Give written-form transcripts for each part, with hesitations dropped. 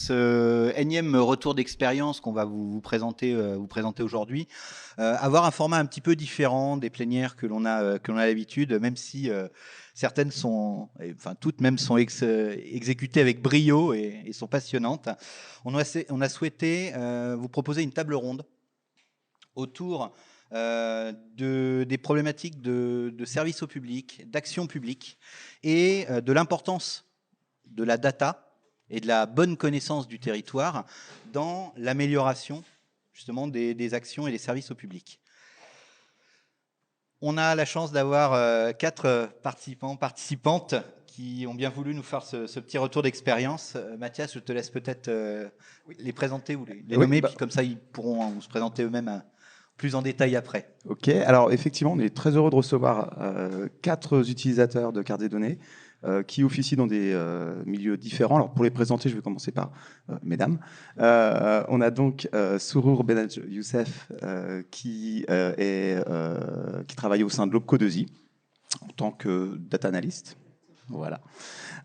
ce énième retour d'expérience qu'on va vous présenter aujourd'hui, avoir un format un petit peu différent des plénières que l'on a l'habitude, même si certaines sont, enfin toutes même sont exécutées avec brio et sont passionnantes. On a souhaité vous proposer une table ronde autour des problématiques de service au public, d'action publique et de l'importance de la data et de la bonne connaissance du territoire dans l'amélioration justement des actions et des services au public. On a la chance d'avoir 4 participantes qui ont bien voulu nous faire ce petit retour d'expérience. Mathias, je te laisse peut-être les présenter ou les nommer, puis comme ça ils pourront se présenter eux-mêmes plus en détail après. Ok, alors effectivement, on est très heureux de recevoir 4 utilisateurs de cartes des données qui officient dans des milieux différents. Alors pour les présenter, je vais commencer par mesdames. On a donc Sourour Benaj Youssef qui travaille au sein de l'OPCO2I en tant que data analyst. Voilà.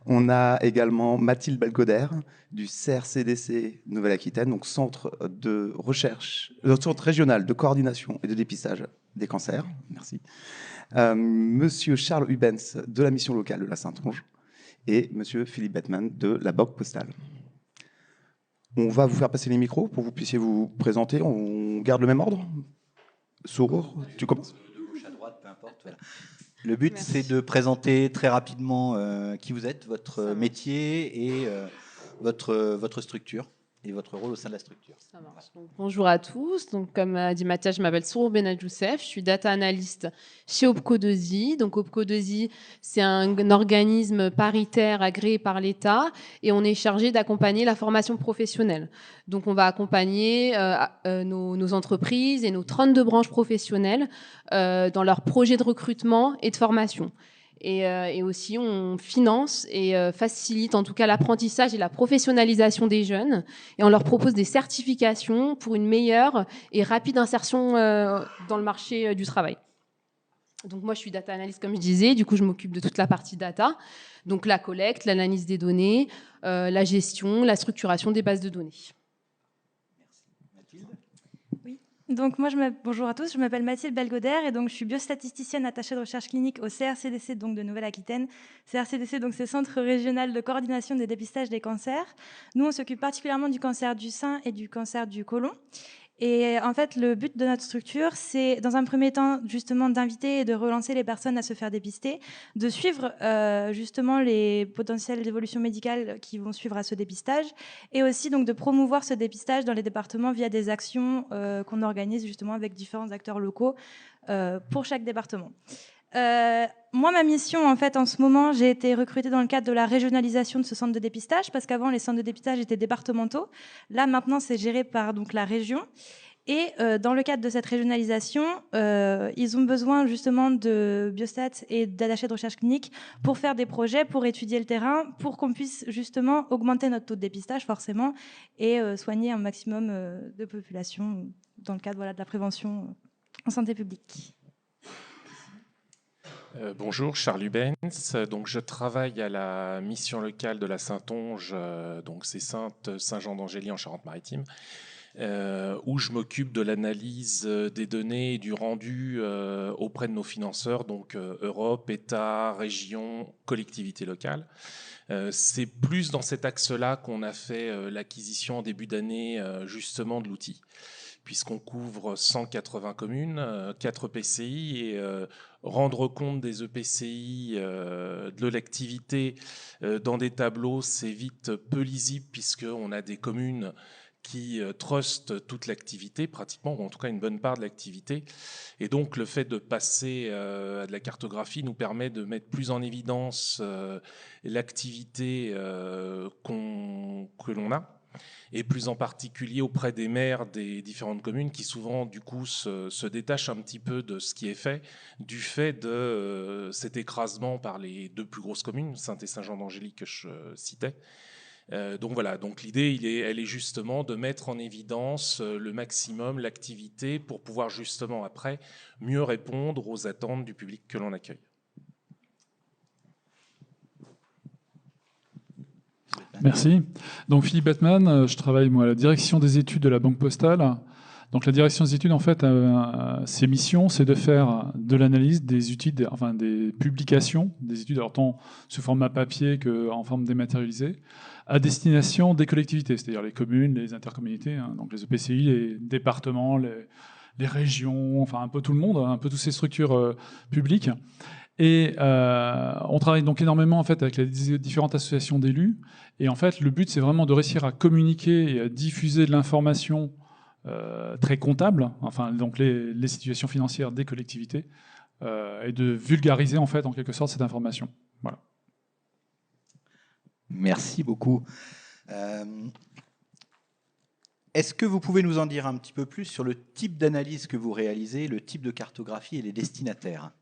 On a également Mathilde Belgoder du CRCDC Nouvelle-Aquitaine, donc centre de recherche, centre régional de coordination et de dépistage des cancers. Merci. Monsieur Charles Hubens de la mission locale de la Saintonge et Monsieur Philippe Bettman de la Banque Postale. On va vous faire passer les micros pour que vous puissiez vous présenter. On garde le même ordre. Sourour, tu commences. De gauche à droite, peu importe. Voilà. Le but, c'est de présenter très rapidement qui vous êtes, votre métier et votre structure et votre rôle au sein de la structure. Ça marche. Donc, bonjour à tous. Donc, comme a dit Mathias, je m'appelle Sourour Benaj Youssef. Je suis data analyst chez OPCO2I. Donc, OPCO2I, c'est un organisme paritaire agréé par l'État et on est chargé d'accompagner la formation professionnelle. Donc, on va accompagner nos entreprises et nos 32 branches professionnelles dans leurs projets de recrutement et de formation. Et aussi, on finance et facilite en tout cas l'apprentissage et la professionnalisation des jeunes. Et on leur propose des certifications pour une meilleure et rapide insertion dans le marché du travail. Donc moi, je suis data analyst, comme je disais. Du coup, je m'occupe de toute la partie data. Donc la collecte, l'analyse des données, la gestion, la structuration des bases de données. Donc bonjour à tous, je m'appelle Mathilde Belgoder et donc je suis biostatisticienne attachée de recherche clinique au CRCDC donc de Nouvelle-Aquitaine. CRCDC donc c'est Centre régional de coordination des dépistages des cancers. Nous on s'occupe particulièrement du cancer du sein et du cancer du côlon. Et en fait, le but de notre structure, c'est dans un premier temps justement d'inviter et de relancer les personnes à se faire dépister, de suivre justement les potentielles évolutions médicales qui vont suivre à ce dépistage, et aussi donc de promouvoir ce dépistage dans les départements via des actions qu'on organise justement avec différents acteurs locaux pour chaque département. Moi, ma mission, en fait, en ce moment, j'ai été recrutée dans le cadre de la régionalisation de ce centre de dépistage, parce qu'avant, les centres de dépistage étaient départementaux. Là, maintenant, c'est géré par donc la région. Et dans le cadre de cette régionalisation, ils ont besoin justement de biostats et d'attachés de recherche clinique pour faire des projets, pour étudier le terrain, pour qu'on puisse justement augmenter notre taux de dépistage, forcément, et soigner un maximum de population dans le cadre voilà, de la prévention en santé publique. Bonjour, Charles Hubens. Donc, je travaille à la mission locale de la Saintonge, donc c'est Saint-Jean d'Angély en Charente-Maritime, où je m'occupe de l'analyse des données et du rendu auprès de nos financeurs, donc Europe, État, région, collectivités locales. C'est plus dans cet axe-là qu'on a fait l'acquisition en début d'année justement de l'outil, puisqu'on couvre 180 communes, 4 EPCI, et rendre compte des EPCI, de l'activité dans des tableaux, c'est vite peu lisible, puisqu'on a des communes qui trustent toute l'activité, pratiquement, ou en tout cas une bonne part de l'activité. Et donc le fait de passer à de la cartographie nous permet de mettre plus en évidence l'activité que l'on a, et plus en particulier auprès des maires des différentes communes qui souvent du coup se détachent un petit peu de ce qui est fait, du fait de cet écrasement par les 2 plus grosses communes, Saint et Saint-Jean d'Angély que je citais. Donc voilà, donc l'idée, elle est justement de mettre en évidence le maximum l'activité pour pouvoir justement après mieux répondre aux attentes du public que l'on accueille. Merci. Donc Philippe Batman, je travaille moi à la direction des études de la Banque Postale. Donc la direction des études, en fait, ses missions, c'est de faire de l'analyse des études, enfin des publications, des études, alors tant sous format papier qu'en forme dématérialisée, à destination des collectivités, c'est-à-dire les communes, les intercommunalités, hein, donc les EPCI, les départements, les régions, enfin un peu tout le monde, un peu toutes ces structures publiques. Et on travaille donc énormément en fait avec les différentes associations d'élus. Et en fait, le but, c'est vraiment de réussir à communiquer et à diffuser de l'information très comptable, enfin donc les situations financières des collectivités, et de vulgariser en fait en quelque sorte cette information. Voilà. Merci beaucoup. Est-ce que vous pouvez nous en dire un petit peu plus sur le type d'analyse que vous réalisez, le type de cartographie et les destinataires?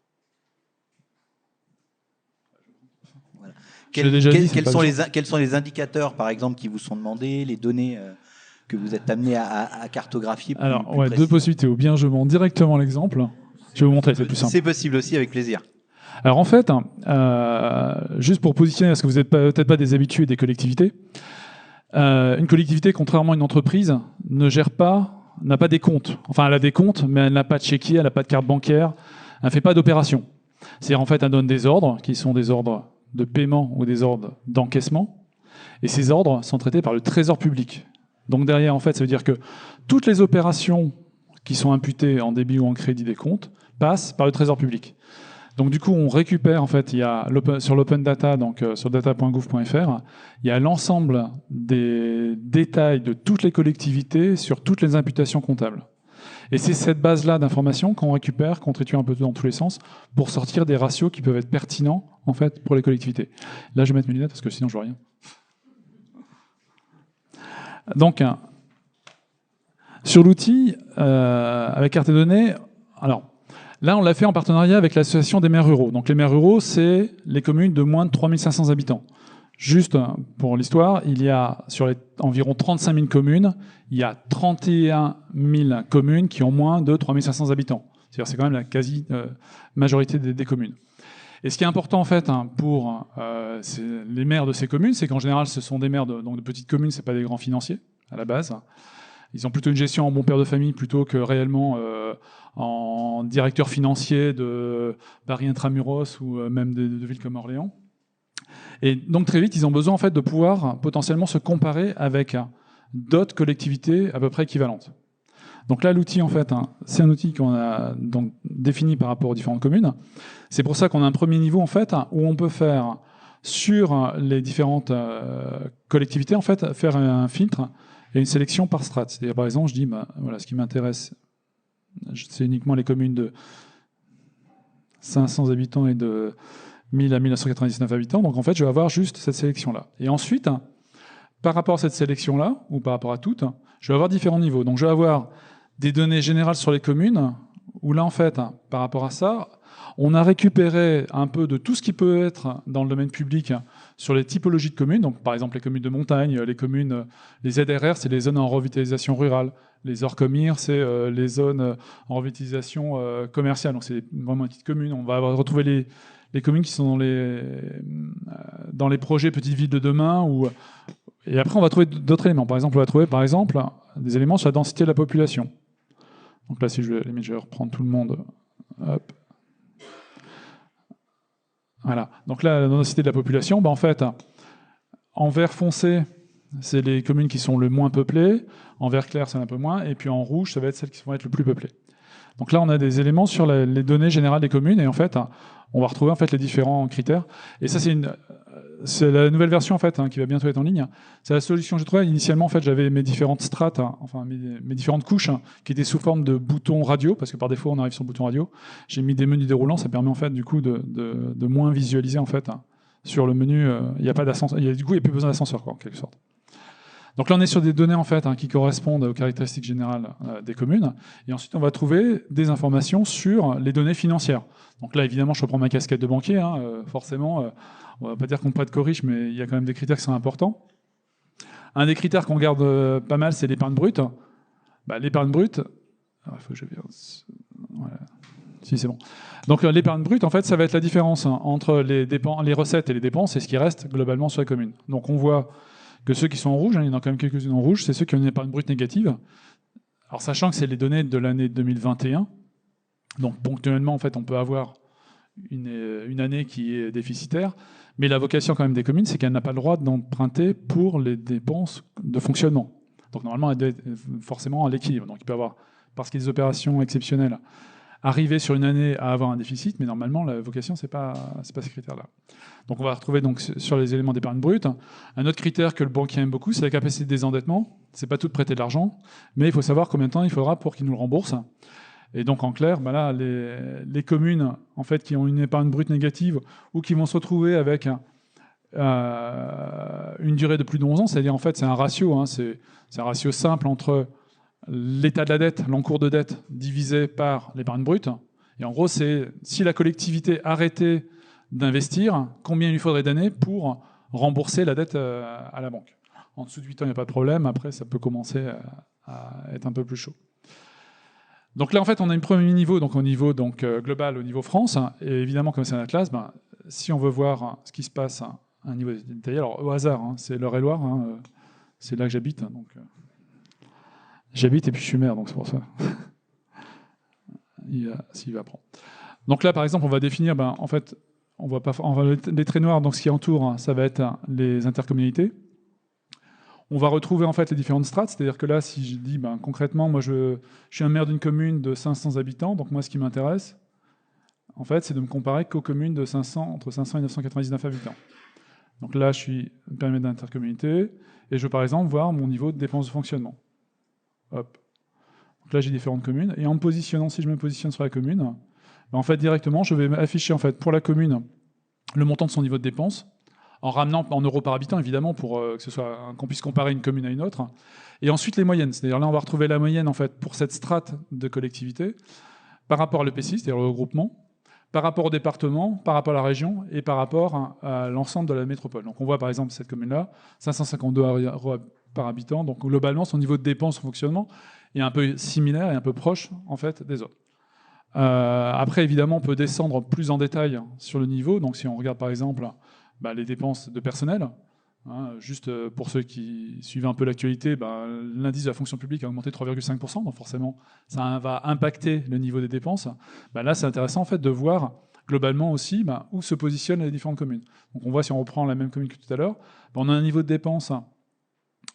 Voilà. Quels sont les indicateurs, par exemple, qui vous sont demandés, les données que vous êtes amené à cartographier? Alors, ouais, deux possibilités. Ou bien je montre directement l'exemple. Je vais vous montrer, c'est plus simple. C'est possible aussi, avec plaisir. Alors en fait, juste pour positionner, parce que vous n'êtes peut-être pas des habitués des collectivités, une collectivité, contrairement à une entreprise, n'a pas des comptes. Enfin, elle a des comptes, mais elle n'a pas de chéquier, elle n'a pas de carte bancaire, elle ne fait pas d'opération. C'est-à-dire, en fait, elle donne des ordres, qui sont des ordres de paiement ou des ordres d'encaissement, et ces ordres sont traités par le Trésor public. Donc derrière, en fait, ça veut dire que toutes les opérations qui sont imputées en débit ou en crédit des comptes passent par le Trésor public. Donc du coup, on récupère, en fait, il y a sur l'open data, donc sur data.gouv.fr, il y a l'ensemble des détails de toutes les collectivités sur toutes les imputations comptables. Et c'est cette base-là d'informations qu'on récupère, qu'on tritue un peu dans tous les sens, pour sortir des ratios qui peuvent être pertinents, en fait, pour les collectivités. Là, je vais mettre mes lunettes parce que sinon, je vois rien. Donc, sur l'outil, avec carte et données, alors, là, on l'a fait en partenariat avec l'association des maires ruraux. Donc, les maires ruraux, c'est les communes de moins de 3500 habitants. Juste pour l'histoire, il y a sur les environ 35 000 communes, il y a 31 000 communes qui ont moins de 3500 habitants. C'est-à-dire c'est quand même la quasi-majorité des communes. Et ce qui est important en fait pour les maires de ces communes, c'est qu'en général, ce sont des maires de petites communes, c'est pas des grands financiers à la base. Ils ont plutôt une gestion en bon père de famille plutôt que réellement en directeur financier de Paris Intramuros ou même de villes comme Orléans. Et donc très vite, ils ont besoin en fait de pouvoir potentiellement se comparer avec d'autres collectivités à peu près équivalentes. Donc là, l'outil en fait, c'est un outil qu'on a donc défini par rapport aux différentes communes. C'est pour ça qu'on a un premier niveau en fait où on peut faire sur les différentes collectivités en fait faire un filtre et une sélection par strate. C'est-à-dire par exemple, je dis voilà, ce qui m'intéresse, c'est uniquement les communes de 500 habitants et de 1000 à 1999 habitants. Donc en fait, je vais avoir juste cette sélection-là. Et ensuite, par rapport à cette sélection-là, ou par rapport à toutes, je vais avoir différents niveaux. Donc je vais avoir des données générales sur les communes, où là, en fait, par rapport à ça, on a récupéré un peu de tout ce qui peut être dans le domaine public sur les typologies de communes. Donc par exemple, les communes de montagne, les communes, les ZRR, c'est les zones en revitalisation rurale. Les ORCOMIR, c'est les zones en revitalisation commerciale. Donc c'est vraiment une petite commune. On va retrouver les communes qui sont dans les projets Petites Villes de demain. Et après, on va trouver d'autres éléments. Par exemple, on va trouver des éléments sur la densité de la population. Donc là, si je vais reprendre tout le monde. Hop. Voilà. Donc là, la densité de la population, en fait, en vert foncé, c'est les communes qui sont le moins peuplées. En vert clair, c'est un peu moins. Et puis en rouge, ça va être celles qui vont être le plus peuplées. Donc là, on a des éléments sur les données générales des communes. Et en fait, on va retrouver en fait les différents critères. Et ça, c'est la nouvelle version en fait qui va bientôt être en ligne. C'est la solution que j'ai trouvée. Initialement, en fait, j'avais mes différentes strates, enfin mes différentes couches qui étaient sous forme de boutons radio, parce que par défaut, on arrive sur le bouton radio. J'ai mis des menus déroulants. Ça permet en fait du coup de moins visualiser en fait sur le menu. Il n'y a pas d'ascenseur. Du coup, il n'y a plus besoin d'ascenseur, quoi, en quelque sorte. Donc là, on est sur des données en fait qui correspondent aux caractéristiques générales des communes. Et ensuite, on va trouver des informations sur les données financières. Donc là, évidemment, je reprends ma casquette de banquier. Forcément, on ne va pas dire qu'on prête qu'aux riches, mais il y a quand même des critères qui sont importants. Un des critères qu'on garde pas mal, c'est l'épargne brute. L'épargne brute... il faut que je vérifie. Voilà. Si, c'est bon. Donc l'épargne brute, en fait, ça va être la différence entre les recettes et les dépenses et ce qui reste globalement sur la commune. Donc on voit que ceux qui sont en rouge, il y en a quand même quelques-unes en rouge, c'est ceux qui ont une épargne brute négative. Alors sachant que c'est les données de l'année 2021, donc ponctuellement, en fait, on peut avoir une année qui est déficitaire, mais la vocation quand même des communes, c'est qu'elle n'a pas le droit d'emprunter pour les dépenses de fonctionnement. Donc normalement, elle doit être forcément à l'équilibre. Donc il peut y avoir, parce qu'il y a des opérations exceptionnelles, arriver sur une année à avoir un déficit, mais normalement, la vocation, c'est pas ces critères-là. Donc on va retrouver donc, sur les éléments d'épargne brute. Un autre critère que le banquier aime beaucoup, c'est la capacité de désendettement. C'est pas tout de prêter de l'argent, mais il faut savoir combien de temps il faudra pour qu'il nous le rembourse. Et donc en clair, ben là, les communes en fait, qui ont une épargne brute négative ou qui vont se retrouver avec une durée de plus de 11 ans, c'est-à-dire en fait c'est un ratio, hein, c'est un ratio simple entre l'état de la dette, l'encours de dette divisé par l'épargne brute. Et en gros, c'est si la collectivité arrêtait d'investir, combien il lui faudrait d'années pour rembourser la dette à la banque. En dessous de 8 ans, il n'y a pas de problème. Après, ça peut commencer à être un peu plus chaud. Donc là, en fait, on a un premier niveau, donc au niveau global, au niveau France. Et évidemment, comme c'est un atlas, ben, si on veut voir ce qui se passe à un niveau détaillé, alors au hasard, hein, c'est l'Eure-et-Loire, hein, c'est là que j'habite. Donc, j'habite et puis je suis maire, donc c'est pour ça. S'il va prendre. Donc là, par exemple, on va définir, ben, en fait, les traits noirs, donc ce qui entoure, hein, ça va être les intercommunalités. On va retrouver en fait les différentes strates, c'est-à-dire que là, si je dis ben, concrètement, moi je suis un maire d'une commune de 500 habitants, donc moi ce qui m'intéresse, en fait, c'est de me comparer qu'aux communes de entre 500 et 999 habitants. Donc là, je suis périmètre d'intercommunalité, et je veux par exemple voir mon niveau de dépenses de fonctionnement. Hop. Donc là, j'ai différentes communes, et en me positionnant, si je me positionne sur la commune, ben, en fait, directement, je vais afficher en fait, pour la commune le montant de son niveau de dépenses, en ramenant en euros par habitant, évidemment, pour qu'on puisse comparer une commune à une autre. Et ensuite, les moyennes. C'est-à-dire là, on va retrouver la moyenne en fait, pour cette strate de collectivité par rapport à l'EPCI, c'est-à-dire le regroupement, par rapport au département, par rapport à la région et par rapport à l'ensemble de la métropole. Donc on voit par exemple cette commune-là, 552 euros par habitant. Donc globalement, son niveau de dépenses en fonctionnement est un peu similaire et un peu proche en fait, des autres. Après, évidemment, on peut descendre plus en détail sur le niveau. Donc si on regarde par exemple bah, les dépenses de personnel. Hein, juste pour ceux qui suivent un peu l'actualité, bah, l'indice de la fonction publique a augmenté de 3,5%, donc forcément ça va impacter le niveau des dépenses. Bah, là, c'est intéressant en fait, de voir globalement aussi bah, où se positionnent les différentes communes. Donc on voit, si on reprend la même commune que tout à l'heure, bah, on a un niveau de dépenses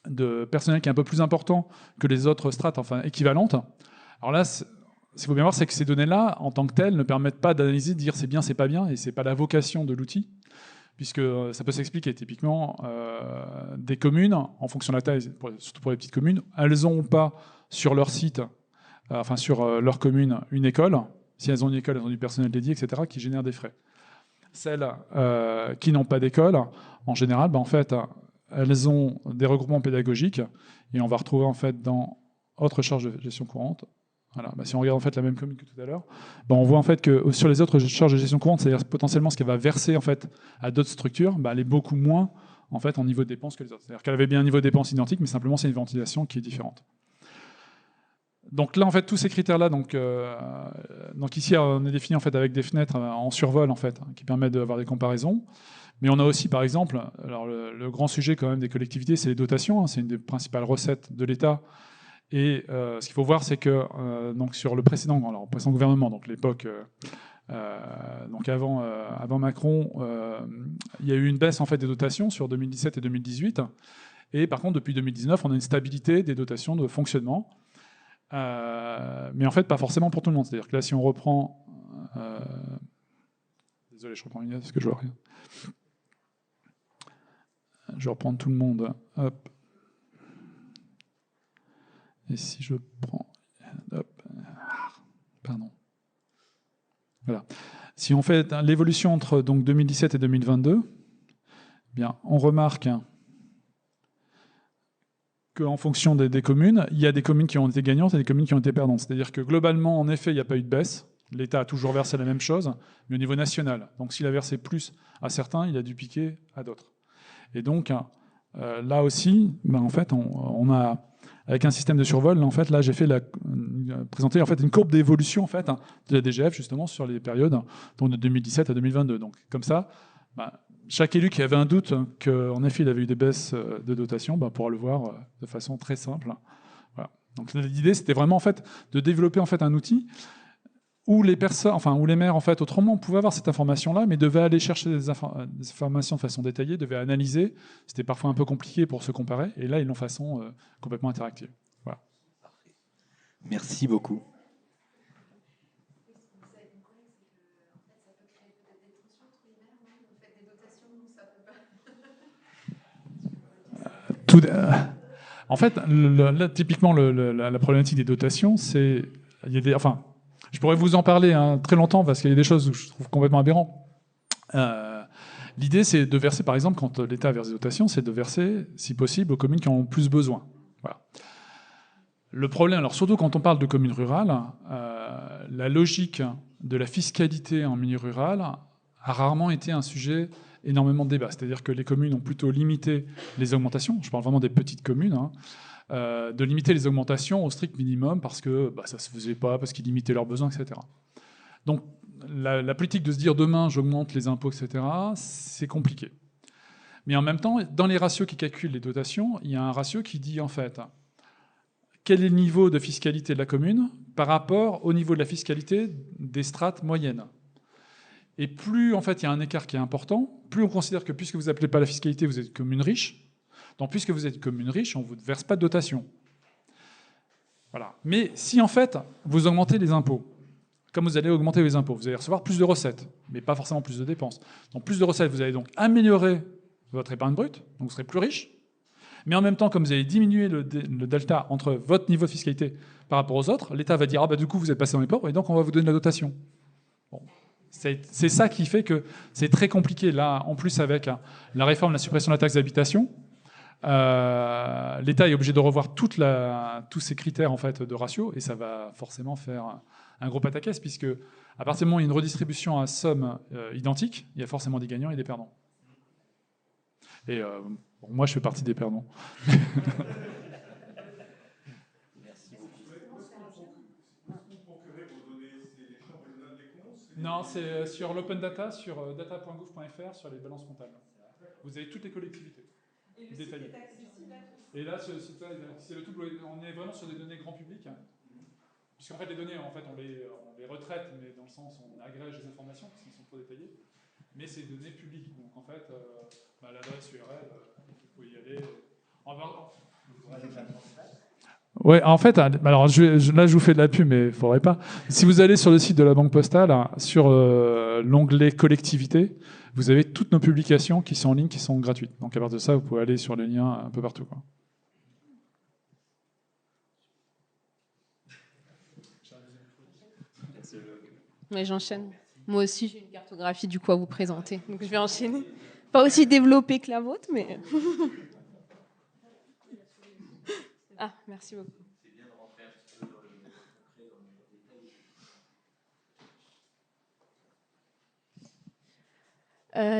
de personnel qui est un peu plus important que les autres strates, enfin équivalentes. Alors là, ce qu'il faut bien voir, c'est que ces données-là, en tant que telles, ne permettent pas d'analyser, de dire c'est bien, c'est pas bien, et c'est pas la vocation de l'outil. Puisque ça peut s'expliquer. Typiquement, des communes, en fonction de la taille, surtout pour les petites communes, elles n'ont pas sur leur site, enfin sur leur commune, une école. Si elles ont une école, elles ont du personnel dédié, etc., qui génère des frais. Celles qui n'ont pas d'école, en général, ben, en fait, elles ont des regroupements pédagogiques, et on va retrouver en fait dans autres charges de gestion courante. Voilà. Bah, si on regarde en fait la même commune que tout à l'heure, bah, on voit en fait que sur les autres charges de gestion courante, c'est-à-dire potentiellement ce qu'elle va verser en fait à d'autres structures, bah, elle est beaucoup moins en fait en niveau de dépenses que les autres. C'est-à-dire qu'elle avait bien un niveau de dépenses identique, mais simplement c'est une ventilation qui est différente. Donc là en fait tous ces critères-là, donc ici on est défini en fait avec des fenêtres en survol en fait, qui permettent d'avoir des comparaisons. Mais on a aussi par exemple, alors le grand sujet quand même des collectivités, c'est les dotations. Hein, c'est une des principales recettes de l'État. Et ce qu'il faut voir, c'est que donc sur le précédent gouvernement, donc l'époque, donc avant Macron, il y a eu une baisse en fait des dotations sur 2017 et 2018. Et par contre, depuis 2019, on a une stabilité des dotations de fonctionnement, mais en fait pas forcément pour tout le monde. C'est-à-dire que là, si on reprend, désolé, je reprends une parce que je vois rien. Je vais reprendre tout le monde. Hop. Et si je prends... Hop, pardon. Voilà. Si on fait l'évolution entre donc, 2017 et 2022, eh bien, on remarque qu'en fonction des communes, il y a des communes qui ont été gagnantes et des communes qui ont été perdantes. C'est-à-dire que globalement, en effet, il n'y a pas eu de baisse. L'État a toujours versé la même chose, mais au niveau national. Donc s'il a versé plus à certains, il a dû piquer à d'autres. Et donc, là aussi, ben, en fait, on a... Avec un système de survol, en fait, là, j'ai présenté en fait, une courbe d'évolution en fait, de la DGF justement sur les périodes donc de 2017 à 2022. Donc, comme ça, bah, chaque élu qui avait un doute qu'en effet il avait eu des baisses de dotation pourra le voir de façon très simple. Voilà. Donc l'idée c'était vraiment en fait de développer en fait un outil où les personnes, enfin où les maires en fait autrement pouvaient avoir cette information-là, mais devaient aller chercher des informations de façon détaillée, devaient analyser. C'était parfois un peu compliqué pour se comparer, et là ils l'ont de façon complètement interactive. Voilà. Merci beaucoup. En fait, là, typiquement, la problématique des dotations, c'est... je pourrais vous en parler très longtemps, parce qu'il y a des choses que je trouve complètement aberrantes. L'idée, c'est de verser, par exemple, quand l'État verse des dotations, c'est de verser, si possible, aux communes qui en ont plus besoin. Voilà. Le problème, alors surtout quand on parle de communes rurales, la logique de la fiscalité en milieu rural a rarement été un sujet énormément de débat. C'est-à-dire que les communes ont plutôt limité les augmentations, je parle vraiment des petites communes, de limiter les augmentations au strict minimum parce que ça ne se faisait pas, parce qu'ils limitaient leurs besoins, etc. Donc la politique de se dire demain j'augmente les impôts, etc., c'est compliqué. Mais en même temps, dans les ratios qui calculent les dotations, il y a un ratio qui dit en fait quel est le niveau de fiscalité de la commune par rapport au niveau de la fiscalité des strates moyennes. Et plus en fait il y a un écart qui est important, plus on considère que puisque vous n'appelez pas la fiscalité, vous êtes une commune riche. Donc puisque vous êtes une commune riche, on ne vous verse pas de dotation. Voilà. Mais si en fait vous augmentez les impôts, comme vous allez augmenter les impôts, vous allez recevoir plus de recettes, mais pas forcément plus de dépenses. Donc plus de recettes, vous allez donc améliorer votre épargne brute, donc vous serez plus riche. Mais en même temps, comme vous allez diminuer le delta entre votre niveau de fiscalité par rapport aux autres, l'État va dire du coup vous êtes passé dans les pauvres et donc on va vous donner la dotation. Bon. C'est ça qui fait que c'est très compliqué. Là, en plus, avec la réforme de la suppression de la taxe d'habitation, l'État est obligé de revoir tous ces critères en fait, de ratio, et ça va forcément faire un gros pataquès, puisque à partir du moment où il y a une redistribution à somme identique, il y a forcément des gagnants et des perdants. Et moi, je fais partie des perdants. Non, c'est sur l'open data, sur data.gouv.fr, sur les balances comptables. Vous avez toutes les collectivités. Et le site est accessible à tous. Et là, ce site-là, c'est le tout. On est vraiment sur des données grand public. Puisqu'en fait, les données, en fait, on les retraite, mais dans le sens où on agrège les informations, parce qu'elles sont trop détaillées. Mais c'est des données publiques. Donc, en fait, l'adresse URL, vous pouvez y aller. Ouais, en fait, alors là je vous fais de la pub, mais il ne faudrait pas. Si vous allez sur le site de la Banque Postale, sur l'onglet collectivité, vous avez toutes nos publications qui sont en ligne, qui sont gratuites. Donc à partir de ça, vous pouvez aller sur les liens un peu partout, quoi. Mais j'enchaîne. Moi aussi, j'ai une cartographie du coup à vous présenter. Donc je vais enchaîner. Pas aussi développée que la vôtre, mais... Ah, merci beaucoup.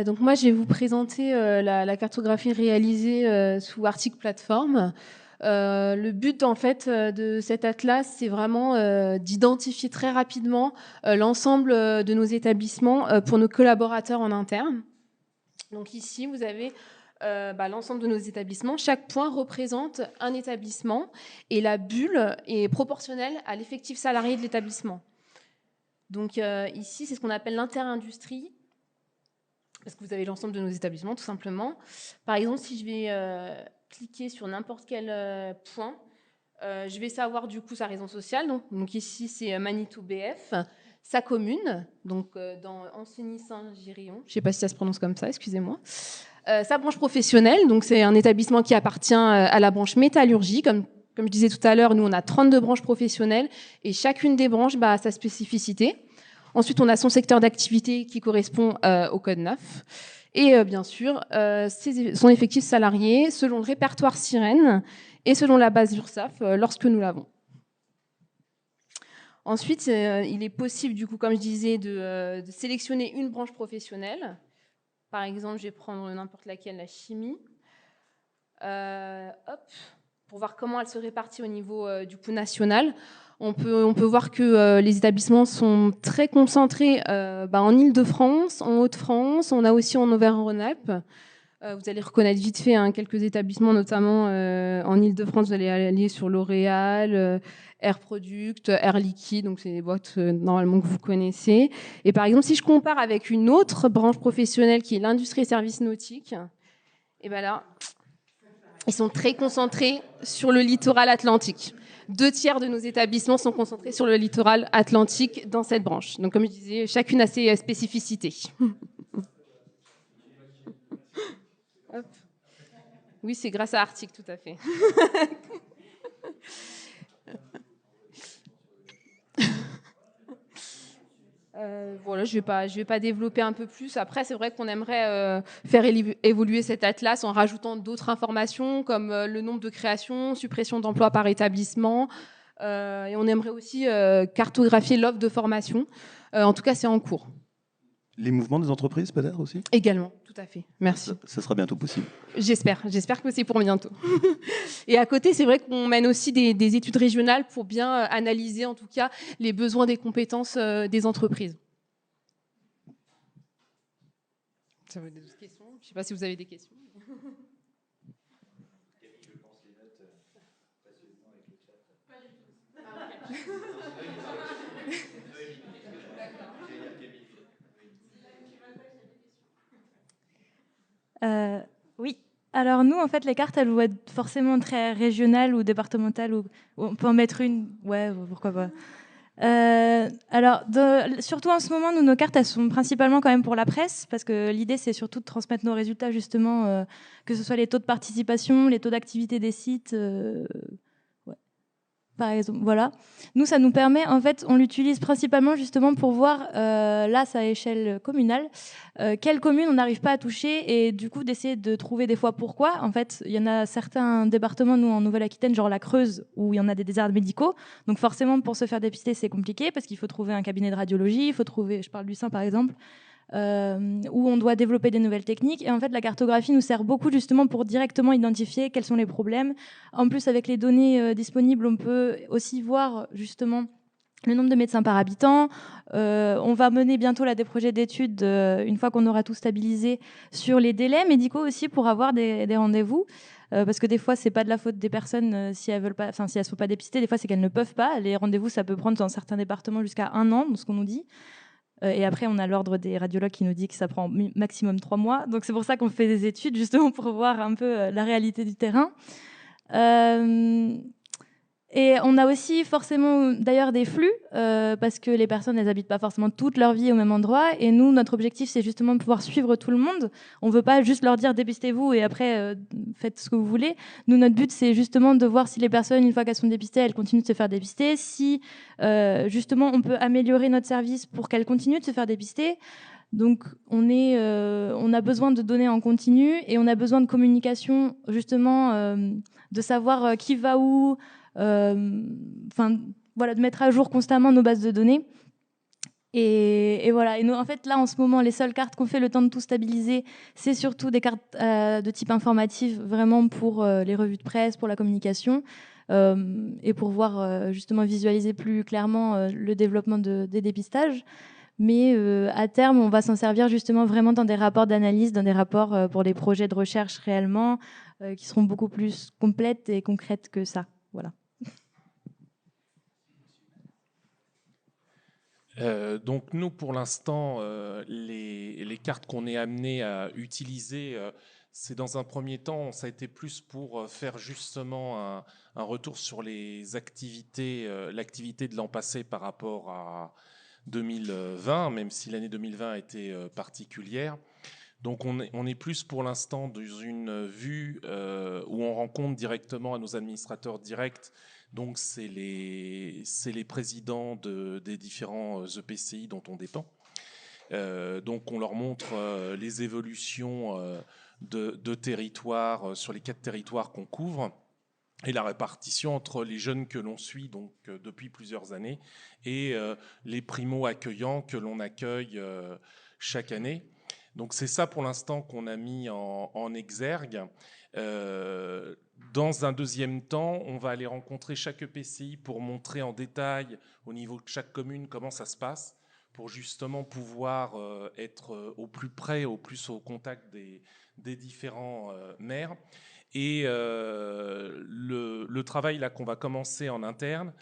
Donc moi, je vais vous présenter la cartographie réalisée sous Arctic Platform. Le but en fait de cet atlas, c'est vraiment d'identifier très rapidement l'ensemble de nos établissements pour nos collaborateurs en interne. Donc ici, vous avez l'ensemble de nos établissements. Chaque point représente un établissement et la bulle est proportionnelle à l'effectif salarié de l'établissement. Donc ici, c'est ce qu'on appelle l'interindustrie, parce que vous avez l'ensemble de nos établissements, tout simplement. Par exemple, si je vais cliquer sur n'importe quel point, je vais savoir du coup sa raison sociale. Donc ici, c'est Manitou BF, sa commune, donc dans Ancenis-Saint-Girillon. Je ne sais pas si ça se prononce comme ça, excusez-moi. Sa branche professionnelle, donc c'est un établissement qui appartient à la branche métallurgie. Comme je disais tout à l'heure, nous, on a 32 branches professionnelles et chacune des branches a sa spécificité. Ensuite, on a son secteur d'activité qui correspond au code 9. Et bien sûr, son effectif salarié selon le répertoire Sirène et selon la base URSSAF lorsque nous l'avons. Ensuite, il est possible, du coup, comme je disais, de sélectionner une branche professionnelle. Par exemple, je vais prendre n'importe laquelle, la chimie. Pour voir comment elle se répartit au niveau du coup national. On peut voir que les établissements sont très concentrés en Île-de-France, en Hauts-de-France, on a aussi en Auvergne-Rhône-Alpes. Vous allez reconnaître vite fait quelques établissements, notamment en Île-de-France, vous allez aller sur L'Oréal, Air Product, Air Liquide, donc c'est des boîtes normalement que vous connaissez. Et par exemple, si je compare avec une autre branche professionnelle qui est l'industrie et services nautiques, et ben là, ils sont très concentrés sur le littoral atlantique. 2/3 de nos établissements sont concentrés sur le littoral atlantique dans cette branche. Donc, comme je disais, chacune a ses spécificités. Hop. Oui, c'est grâce à Arctic, tout à fait. Voilà, je vais pas développer un peu plus. Après, c'est vrai qu'on aimerait faire évoluer cet atlas en rajoutant d'autres informations comme le nombre de créations, suppression d'emplois par établissement. Et on aimerait aussi cartographier l'offre de formation. En tout cas, c'est en cours. Les mouvements des entreprises, peut-être aussi? Également, tout à fait. Merci. Ça sera bientôt possible. J'espère que c'est pour bientôt. Et à côté, c'est vrai qu'on mène aussi des études régionales pour bien analyser, en tout cas, les besoins des compétences des entreprises. Ça veut dire des questions. Je ne sais pas si vous avez des questions. Oui. Alors nous, en fait, les cartes, elles vont être forcément très régionales ou départementales. Ou on peut en mettre une. Ouais, pourquoi pas. Alors, surtout en ce moment, nos cartes, elles sont principalement quand même pour la presse, parce que l'idée, c'est surtout de transmettre nos résultats, justement, que ce soit les taux de participation, les taux d'activité des sites. Par exemple, voilà. Nous, ça nous permet, en fait, on l'utilise principalement justement pour voir, là, c'est à échelle communale, quelles communes on n'arrive pas à toucher et du coup d'essayer de trouver des fois pourquoi. En fait, il y en a certains départements, nous, en Nouvelle-Aquitaine, genre la Creuse, où il y en a des déserts médicaux. Donc forcément, pour se faire dépister, c'est compliqué parce qu'il faut trouver un cabinet de radiologie, il faut trouver, je parle du sein par exemple, où on doit développer des nouvelles techniques. Et en fait, la cartographie nous sert beaucoup justement pour directement identifier quels sont les problèmes. En plus, avec les données disponibles, on peut aussi voir justement le nombre de médecins par habitant. On va mener bientôt là des projets d'études, une fois qu'on aura tout stabilisé, sur les délais médicaux aussi pour avoir des rendez-vous. Parce que des fois, c'est pas de la faute des personnes si elles veulent pas, enfin si elles sont pas dépistées. Des fois, c'est qu'elles ne peuvent pas. Les rendez-vous, ça peut prendre dans certains départements jusqu'à 1 an, dans ce qu'on nous dit. Et après, on a l'ordre des radiologues qui nous dit que ça prend maximum 3 mois. Donc, c'est pour ça qu'on fait des études, justement, pour voir un peu la réalité du terrain. Et on a aussi forcément, d'ailleurs, des flux, parce que les personnes, elles habitent pas forcément toute leur vie au même endroit. Et nous, notre objectif, c'est justement de pouvoir suivre tout le monde. On veut pas juste leur dire dépistez-vous et après, faites ce que vous voulez. Nous, notre but, c'est justement de voir si les personnes, une fois qu'elles sont dépistées, elles continuent de se faire dépister. Si, justement, on peut améliorer notre service pour qu'elles continuent de se faire dépister. Donc, on a besoin de données en continu et on a besoin de communication, justement, de savoir qui va où, voilà, de mettre à jour constamment nos bases de données. Et voilà. Et nous, en fait, là, en ce moment, les seules cartes qu'on fait le temps de tout stabiliser, c'est surtout des cartes de type informatif, vraiment pour les revues de presse, pour la communication, et pour voir justement visualiser plus clairement le développement des dépistages. Mais à terme, on va s'en servir justement vraiment dans des rapports d'analyse, dans des rapports pour des projets de recherche réellement, qui seront beaucoup plus complètes et concrètes que ça. Voilà. Donc nous, pour l'instant, les cartes qu'on est amené à utiliser, c'est dans un premier temps, ça a été plus pour faire justement un retour sur les activités, l'activité de l'an passé par rapport à 2020, même si l'année 2020 a été particulière. Donc on est plus pour l'instant dans une vue où on rencontre directement à nos administrateurs directs. Donc c'est les présidents des différents EPCI dont on dépend. Donc on leur montre les évolutions de territoires sur les 4 territoires qu'on couvre et la répartition entre les jeunes que l'on suit donc depuis plusieurs années et les primo-accueillants que l'on accueille chaque année. Donc c'est ça pour l'instant qu'on a mis en exergue. Dans un deuxième temps, on va aller rencontrer chaque EPCI pour montrer en détail au niveau de chaque commune comment ça se passe, pour justement pouvoir être au plus près, au plus au contact des différents maires. Et le travail là qu'on va commencer en interne,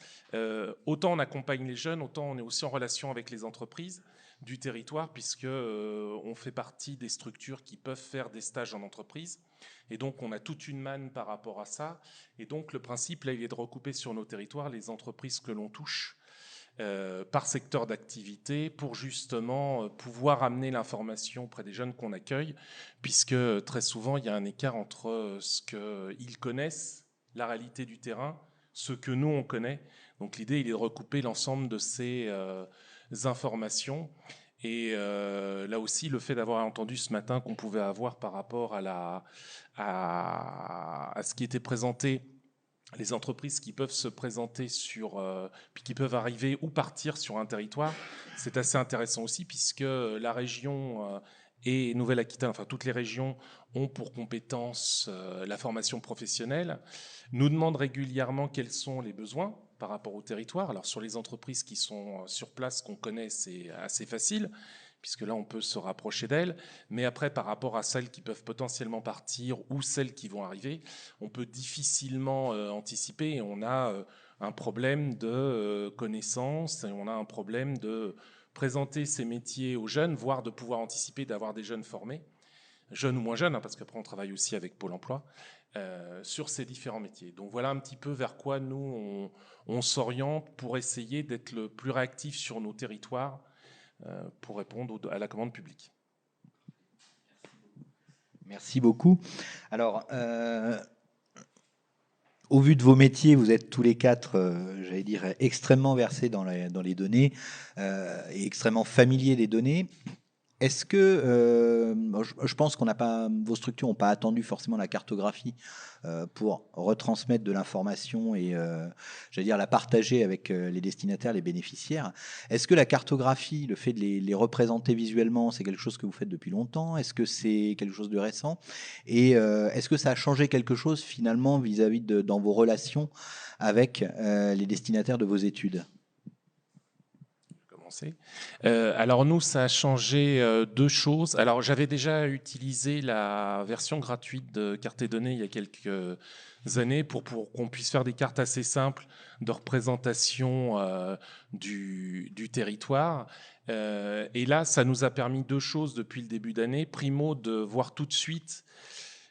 autant on accompagne les jeunes, autant on est aussi en relation avec les entreprises du territoire, puisque on fait partie des structures qui peuvent faire des stages en entreprise. Et donc, on a toute une manne par rapport à ça. Et donc, le principe, là, il est de recouper sur nos territoires les entreprises que l'on touche par secteur d'activité pour justement pouvoir amener l'information auprès des jeunes qu'on accueille, puisque très souvent, il y a un écart entre ce qu'ils connaissent, la réalité du terrain, ce que nous, on connaît. Donc, l'idée, il est de recouper l'ensemble de ces informations. Et là aussi, le fait d'avoir entendu ce matin qu'on pouvait avoir par rapport à ce qui était présenté, les entreprises qui peuvent se présenter puis qui peuvent arriver ou partir sur un territoire, c'est assez intéressant aussi, puisque la région et Nouvelle-Aquitaine, enfin toutes les régions, ont pour compétence la formation professionnelle, nous demandent régulièrement quels sont les besoins par rapport au territoire. Alors sur les entreprises qui sont sur place, qu'on connaît, c'est assez facile, puisque là on peut se rapprocher d'elles, mais après par rapport à celles qui peuvent potentiellement partir ou celles qui vont arriver, on peut difficilement anticiper, et on a un problème de connaissance, et on a un problème de présenter ces métiers aux jeunes, voire de pouvoir anticiper d'avoir des jeunes formés, jeunes ou moins jeunes, hein, parce qu'après on travaille aussi avec Pôle emploi, sur ces différents métiers. Donc voilà un petit peu vers quoi nous on s'oriente pour essayer d'être le plus réactif sur nos territoires pour répondre à la commande publique. Merci beaucoup. Alors, au vu de vos métiers, vous êtes tous les quatre, j'allais dire, extrêmement versés dans les données et extrêmement familiers des données. Est-ce que, je pense qu'on n'a pas, vos structures n'ont pas attendu forcément la cartographie pour retransmettre de l'information et, j'allais dire, la partager avec les destinataires, les bénéficiaires. Est-ce que la cartographie, le fait de les représenter visuellement, c'est quelque chose que vous faites depuis longtemps? Est-ce que c'est quelque chose de récent? Et est-ce que ça a changé quelque chose finalement vis-à-vis dans vos relations avec les destinataires de vos études? Alors nous, ça a changé deux choses. Alors j'avais déjà utilisé la version gratuite de Carte et Données il y a quelques années pour qu'on puisse faire des cartes assez simples de représentation du territoire. Et là, ça nous a permis deux choses depuis le début d'année. Primo, de voir tout de suite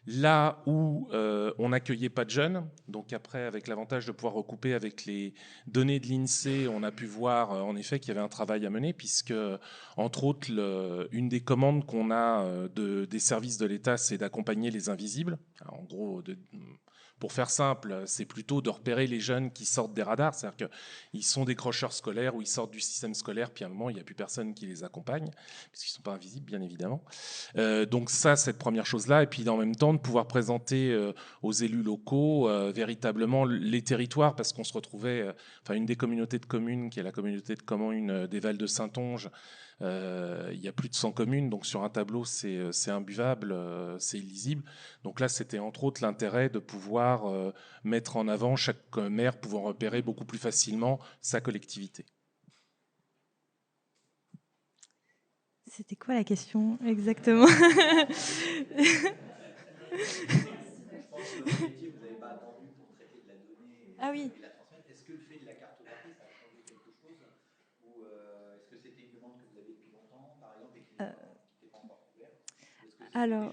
là où on n'accueillait pas de jeunes. Donc après, avec l'avantage de pouvoir recouper avec les données de l'INSEE, on a pu voir en effet qu'il y avait un travail à mener, puisque entre autres, une des commandes qu'on a des services de l'État, c'est d'accompagner les invisibles. Alors, en gros, pour faire simple, c'est plutôt de repérer les jeunes qui sortent des radars, c'est-à-dire qu'ils sont décrocheurs scolaires ou ils sortent du système scolaire, puis à un moment, il n'y a plus personne qui les accompagne, puisqu'ils ne sont pas invisibles, bien évidemment. Donc ça, cette première chose-là, et puis en même temps, de pouvoir présenter aux élus locaux véritablement les territoires, parce qu'on se retrouvait, une des communautés de communes, qui est la communauté de communes des Vals de Saintonge, il y a plus de 100 communes, donc sur un tableau, c'est imbuvable, c'est illisible. Donc là, c'était entre autres l'intérêt de pouvoir mettre en avant chaque maire pouvant repérer beaucoup plus facilement sa collectivité. C'était quoi la question exactement? Ah oui. Est-ce que le fait de la cartographie, ça a changé quelque chose? Ou est-ce que c'était une demande que vous avez depuis longtemps, par exemple, et qui n'était pas encore couverte? Alors,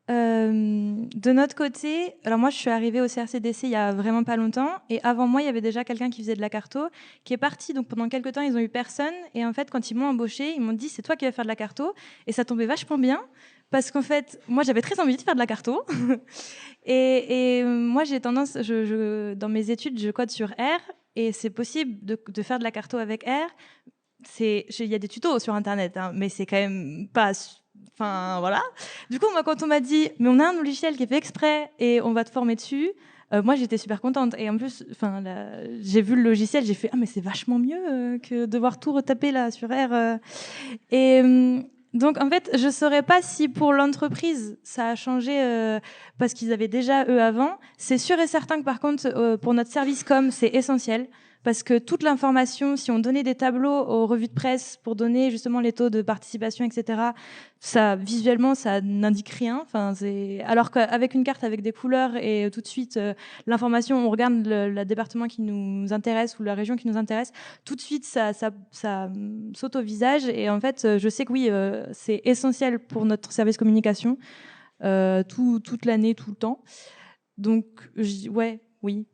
de notre côté, alors moi je suis arrivée au CRCDC il y a vraiment pas longtemps, et avant moi il y avait déjà quelqu'un qui faisait de la carto, qui est parti, donc pendant quelques temps ils ont eu personne, et en fait quand ils m'ont embauché, ils m'ont dit c'est toi qui vas faire de la carto, et ça tombait vachement bien, parce qu'en fait moi j'avais très envie de faire de la carto, et moi j'ai tendance, dans mes études je code sur R, et c'est possible de faire de la carto avec R. Il y a des tutos sur internet, hein, mais c'est quand même pas... Enfin, voilà. Du coup, moi, quand on m'a dit, mais on a un logiciel qui est fait exprès et on va te former dessus, moi, j'étais super contente. Et en plus, j'ai vu le logiciel, j'ai fait, ah, mais c'est vachement mieux que devoir tout retaper là sur R. Et Donc, en fait, je ne saurais pas si pour l'entreprise, ça a changé parce qu'ils avaient déjà eux avant. C'est sûr et certain que, par contre, pour notre service com, c'est essentiel. Parce que toute l'information, si on donnait des tableaux aux revues de presse pour donner justement les taux de participation, etc., ça, visuellement, ça n'indique rien. Enfin, alors qu'avec une carte avec des couleurs et tout de suite, l'information, on regarde le département qui nous intéresse ou la région qui nous intéresse, tout de suite, ça saute au visage. Et en fait, je sais que oui, c'est essentiel pour notre service communication, toute l'année, tout le temps. Donc, ouais, oui.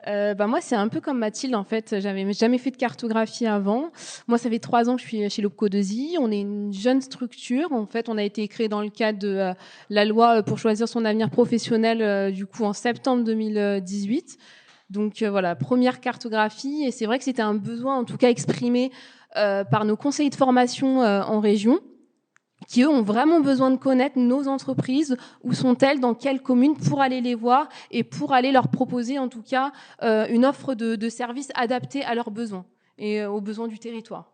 Moi, c'est un peu comme Mathilde, en fait. J'avais jamais fait de cartographie avant. Moi, ça fait 3 ans que je suis chez l'OPCO2I. On est une jeune structure. En fait, on a été créé dans le cadre de la loi pour choisir son avenir professionnel, du coup, en septembre 2018. Donc, voilà, première cartographie. Et c'est vrai que c'était un besoin, en tout cas, exprimé par nos conseillers de formation en région, qui, eux, ont vraiment besoin de connaître nos entreprises, où sont-elles, dans quelles communes, pour aller les voir et pour aller leur proposer, en tout cas, une offre de services adaptée à leurs besoins et aux besoins du territoire.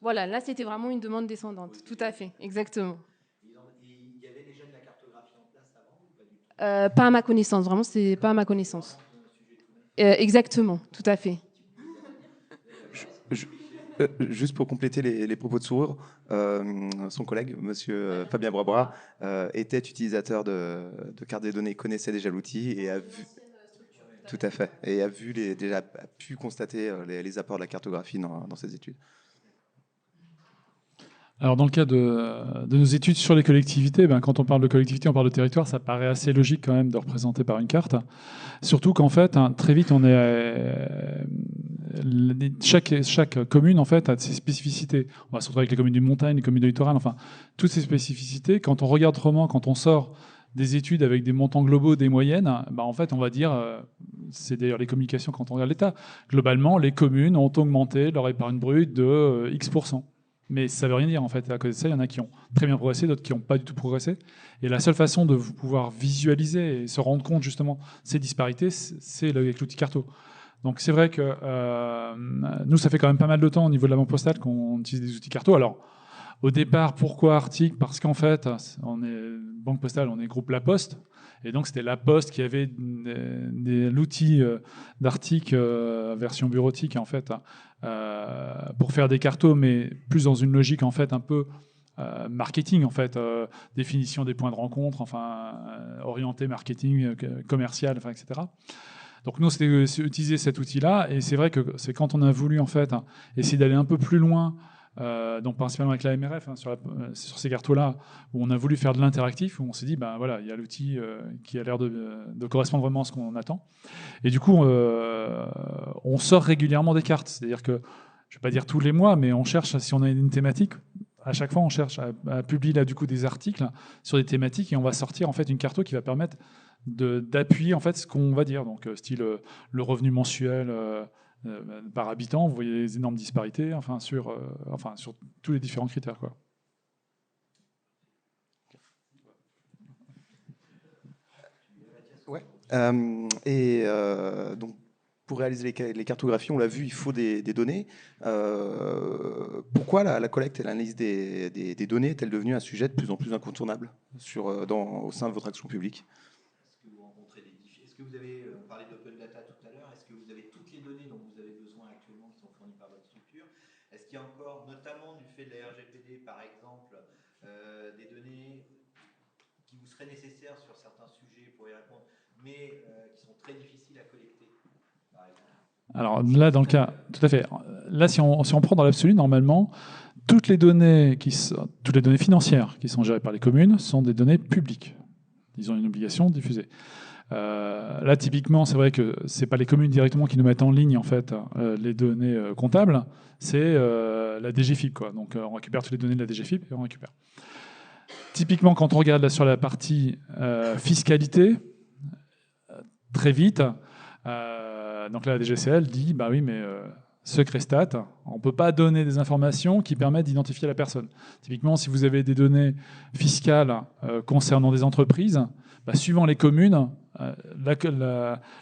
Voilà, là, c'était vraiment une demande descendante. Tout à fait, exactement. Il y avait déjà de la cartographie en place avant ou pas du tout? Pas à ma connaissance, vraiment, c'est pas à ma connaissance. Exactement, tout à fait. Juste pour compléter les propos de Sourure, son collègue, monsieur Fabien Brabra, était utilisateur de carte des données, connaissait déjà l'outil et a vu. Tout à fait. Et a pu constater les apports de la cartographie dans ses études. Alors, dans le cas de nos études sur les collectivités, quand on parle de collectivité, on parle de territoire, ça paraît assez logique quand même de représenter par une carte. Surtout qu'en fait, très vite, on est chaque commune en fait a ses spécificités. On va se retrouver avec les communes du montagne, les communes de littoral, enfin toutes ces spécificités. Quand on regarde autrement, quand on sort des études avec des montants globaux, des moyennes, en fait, on va dire, c'est d'ailleurs les communications quand on regarde l'État. Globalement, les communes ont augmenté leur épargne brute de X%. Mais ça ne veut rien dire, en fait. À cause de ça, il y en a qui ont très bien progressé, d'autres qui n'ont pas du tout progressé. Et la seule façon de pouvoir visualiser et se rendre compte, justement, ces disparités, c'est avec l'outil Carto. Donc, c'est vrai que nous, ça fait quand même pas mal de temps au niveau de la Banque Postale qu'on utilise des outils Carto. Alors, au départ, pourquoi Arctic? Parce qu'en fait, on est Banque Postale, on est groupe La Poste. Et donc, c'était La Poste qui avait l'outil d'Arctic version bureautique, en fait, pour faire des cartos, mais plus dans une logique, en fait, un peu marketing, en fait, définition des points de rencontre, enfin, orienté marketing, commercial, enfin, etc. Donc, nous, c'était utiliser cet outil-là. Et c'est vrai que c'est quand on a voulu, en fait, essayer d'aller un peu plus loin, donc principalement avec la MRF, sur ces cartos-là, où on a voulu faire de l'interactif, où on s'est dit, voilà, il y a l'outil qui a l'air de correspondre vraiment à ce qu'on attend. Et du coup, on sort régulièrement des cartes. C'est-à-dire que, je ne vais pas dire tous les mois, mais on cherche, si on a une thématique, à chaque fois, on cherche à publier là, du coup, des articles sur des thématiques et on va sortir en fait, une carto qui va permettre d'appuyer en fait, ce qu'on va dire. Donc, style le revenu mensuel par habitant, vous voyez les énormes disparités sur tous les différents critères, quoi. Ouais. Donc, pour réaliser les cartographies, on l'a vu, il faut des données. Pourquoi la collecte et l'analyse des données est-elle devenue un sujet de plus en plus incontournable au sein de votre action publique? Est-ce que vous rencontrez des défis? Est-ce que vous avez parlé d'open data tout à l'heure? Est-ce que vous avez toutes les données dont vous avez besoin actuellement qui sont fournies par votre structure? Est-ce qu'il y a encore, notamment du fait de la RGPD par exemple, des données qui vous seraient nécessaires sur certains sujets pour y répondre, mais qui sont très difficiles à collecter, par exemple? Alors là, dans le cas, tout à fait. Là, si on prend dans l'absolu, normalement, toutes les données financières qui sont gérées par les communes sont des données publiques. Ils ont une obligation de diffuser. Là, typiquement, c'est vrai que c'est pas les communes directement qui nous mettent en ligne en fait les données comptables, c'est la DGFiP, quoi. Donc, on récupère toutes les données de la DGFiP et on récupère. Typiquement, quand on regarde là sur la partie fiscalité, très vite. Donc là, la DGCL dit, oui, mais secret stat, on ne peut pas donner des informations qui permettent d'identifier la personne. Typiquement, si vous avez des données fiscales concernant des entreprises, suivant les communes,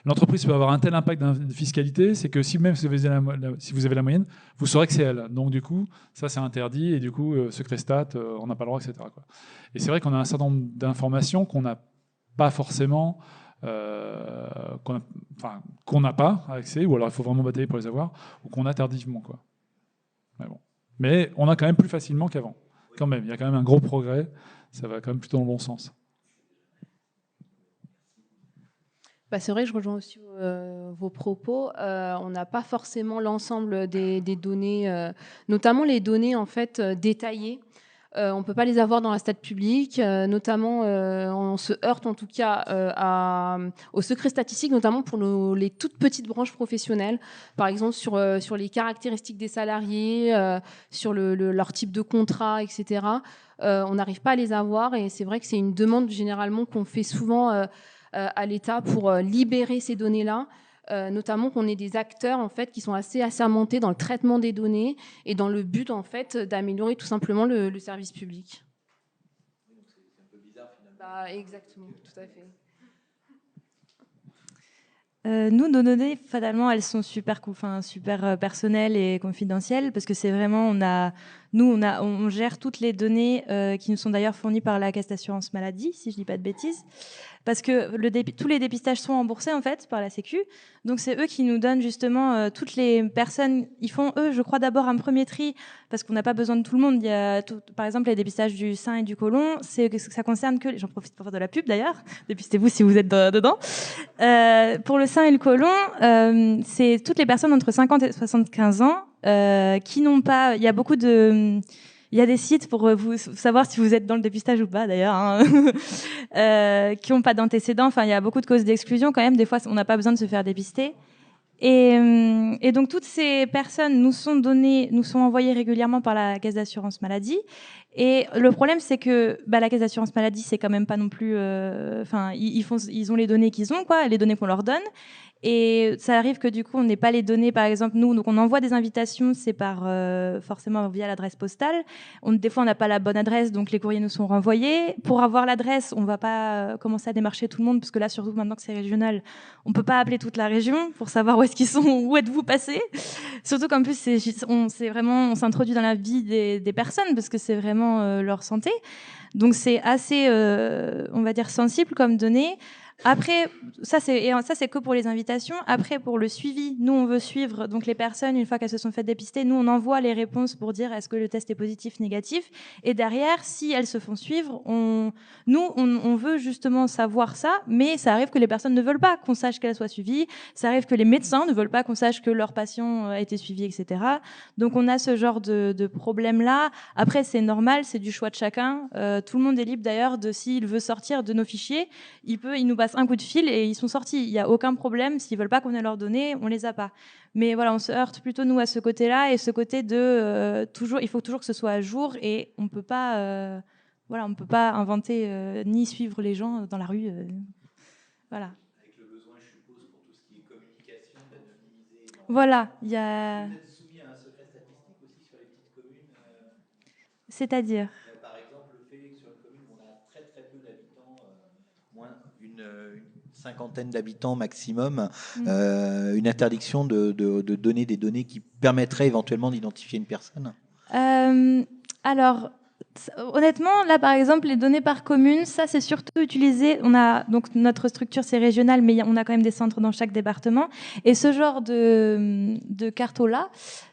l'entreprise peut avoir un tel impact de fiscalité, c'est que si vous avez la moyenne, vous saurez que c'est elle. Donc du coup, ça c'est interdit, et du coup, secret stat, on n'a pas le droit, etc. quoi. Et c'est vrai qu'on a un certain nombre d'informations qu'on n'a pas forcément, qu'on n'a pas accès, ou alors il faut vraiment batailler pour les avoir, ou qu'on a tardivement, quoi. Mais on a quand même plus facilement qu'avant. Quand même, il y a quand même un gros progrès, ça va quand même plutôt dans le bon sens. C'est vrai que je rejoins aussi vos propos. On n'a pas forcément l'ensemble des données, notamment les données en fait détaillées. On ne peut pas les avoir dans la stat publique, notamment on se heurte en tout cas au secret statistique, notamment pour les toutes petites branches professionnelles, par exemple sur les caractéristiques des salariés, sur leur type de contrat, etc. On n'arrive pas à les avoir, et c'est vrai que c'est une demande généralement qu'on fait souvent à l'État pour libérer ces données-là. Notamment qu'on ait des acteurs en fait qui sont assez assermentés dans le traitement des données et dans le but en fait d'améliorer tout simplement le service public. C'est un peu bizarre finalement. Exactement, tout à fait. Nous, nos données, fatalement, elles sont super personnelles et confidentielles, parce que c'est vraiment, on gère toutes les données qui nous sont d'ailleurs fournies par la Caisse d'assurance maladie, si je dis pas de bêtises, parce que tous les dépistages sont remboursés en fait par la Sécu, donc c'est eux qui nous donnent justement toutes les personnes. Ils font eux, je crois, d'abord un premier tri, parce qu'on n'a pas besoin de tout le monde. Il y a par exemple les dépistages du sein et du côlon, ça concerne que, j'en profite pour faire de la pub d'ailleurs, dépistez-vous si vous êtes dedans. Pour le sein et le côlon, c'est toutes les personnes entre 50 et 75 ans qui n'ont pas. Il y a beaucoup de. Il y a des sites pour vous savoir si vous êtes dans le dépistage ou pas, d'ailleurs, hein, qui n'ont pas d'antécédents. Enfin, il y a beaucoup de causes d'exclusion quand même. Des fois, on n'a pas besoin de se faire dépister. Et donc, toutes ces personnes nous sont envoyées régulièrement par la Caisse d'assurance maladie. Et le problème, c'est que la Caisse d'assurance maladie, c'est quand même pas non plus. Ils ont les données qu'ils ont, quoi, les données qu'on leur donne. Et ça arrive que du coup, on n'ait pas les données, par exemple, nous, donc on envoie des invitations, c'est forcément via l'adresse postale. Des fois, on n'a pas la bonne adresse, donc les courriers nous sont renvoyés. Pour avoir l'adresse, on ne va pas commencer à démarcher tout le monde, parce que là, surtout maintenant que c'est régional, on ne peut pas appeler toute la région pour savoir où est-ce qu'ils sont, où êtes-vous passés. Surtout qu'en plus, on s'introduit dans la vie des personnes, parce que c'est vraiment leur santé. Donc c'est assez, on va dire, sensible comme données. Après, ça c'est que pour les invitations. Après, pour le suivi, nous on veut suivre donc les personnes une fois qu'elles se sont fait dépister. Nous on envoie les réponses pour dire est-ce que le test est positif, négatif. Et derrière, si elles se font suivre, on veut justement savoir ça. Mais ça arrive que les personnes ne veulent pas qu'on sache qu'elles soient suivies. Ça arrive que les médecins ne veulent pas qu'on sache que leur patient a été suivi, etc. Donc on a ce genre de problème là. Après, c'est normal, c'est du choix de chacun. Tout le monde est libre d'ailleurs de s'il veut sortir de nos fichiers, il nous passe un coup de fil et ils sont sortis. Il n'y a aucun problème. S'ils veulent pas qu'on ait leurs données, on les a pas. Mais voilà, on se heurte plutôt nous à ce côté-là, et ce côté de toujours, il faut toujours que ce soit à jour, et on peut pas, on peut pas inventer ni suivre les gens dans la rue. Voilà. Avec le besoin, je suppose, pour tout ce qui est communication, d'anonymiser. Voilà, il y a. Vous êtes soumis à un secret statistique aussi sur les petites communes. C'est-à-dire. Par exemple, le fait que sur une commune où on a très très peu d'habitants, moins une cinquantaine d'habitants maximum, une interdiction de donner des données qui permettraient éventuellement d'identifier une personne. Alors, honnêtement, là par exemple, les données par commune, ça c'est surtout utilisé. On a donc notre structure c'est régional, mais on a quand même des centres dans chaque département. Et ce genre de carte-là.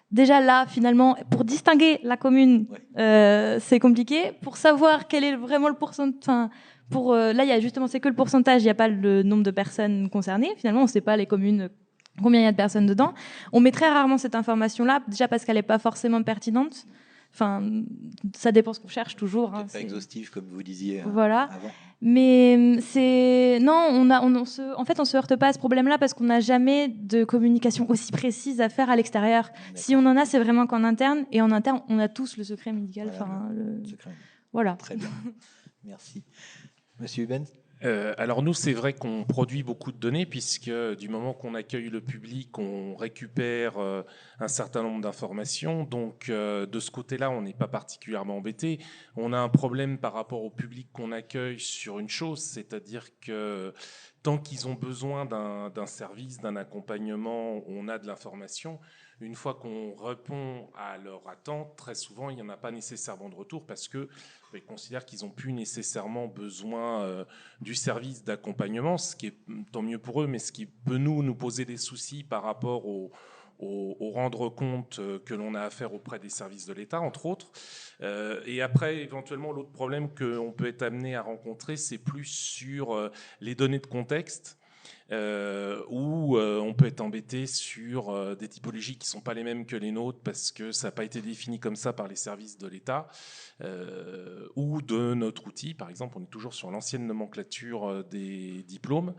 Déjà là, finalement, pour distinguer la commune, c'est compliqué. Pour savoir quel est vraiment le pourcentage, là, il y a justement, c'est que le pourcentage, il n'y a pas le nombre de personnes concernées. Finalement, on ne sait pas les communes, combien il y a de personnes dedans. On met très rarement cette information-là, déjà parce qu'elle n'est pas forcément pertinente. Enfin, ça dépend ce qu'on cherche toujours. Peut-être pas exhaustif, comme vous disiez. Voilà. Avant. Mais en fait, on se heurte pas à ce problème-là parce qu'on n'a jamais de communication aussi précise à faire à l'extérieur. Si on en a, c'est vraiment qu'en interne. Et en interne, on a tous le secret médical. Voilà, le secret. Voilà. Très bien. Merci. Monsieur Hubens. Alors nous, c'est vrai qu'on produit beaucoup de données puisque du moment qu'on accueille le public, on récupère un certain nombre d'informations. Donc de ce côté-là, on n'est pas particulièrement embêté. On a un problème par rapport au public qu'on accueille sur une chose, c'est-à-dire que tant qu'ils ont besoin d'un service, d'un accompagnement, on a de l'information. Une fois qu'on répond à leur attente, très souvent, il n'y en a pas nécessairement de retour parce qu'ils considèrent qu'ils n'ont plus nécessairement besoin du service d'accompagnement, ce qui est tant mieux pour eux, mais ce qui peut nous poser des soucis par rapport au rendre compte que l'on a à faire auprès des services de l'État, entre autres. Et après, éventuellement, l'autre problème qu'on peut être amené à rencontrer, c'est plus sur les données de contexte. Où on peut être embêté sur des typologies qui ne sont pas les mêmes que les nôtres parce que ça n'a pas été défini comme ça par les services de l'État ou de notre outil. Par exemple, on est toujours sur l'ancienne nomenclature des diplômes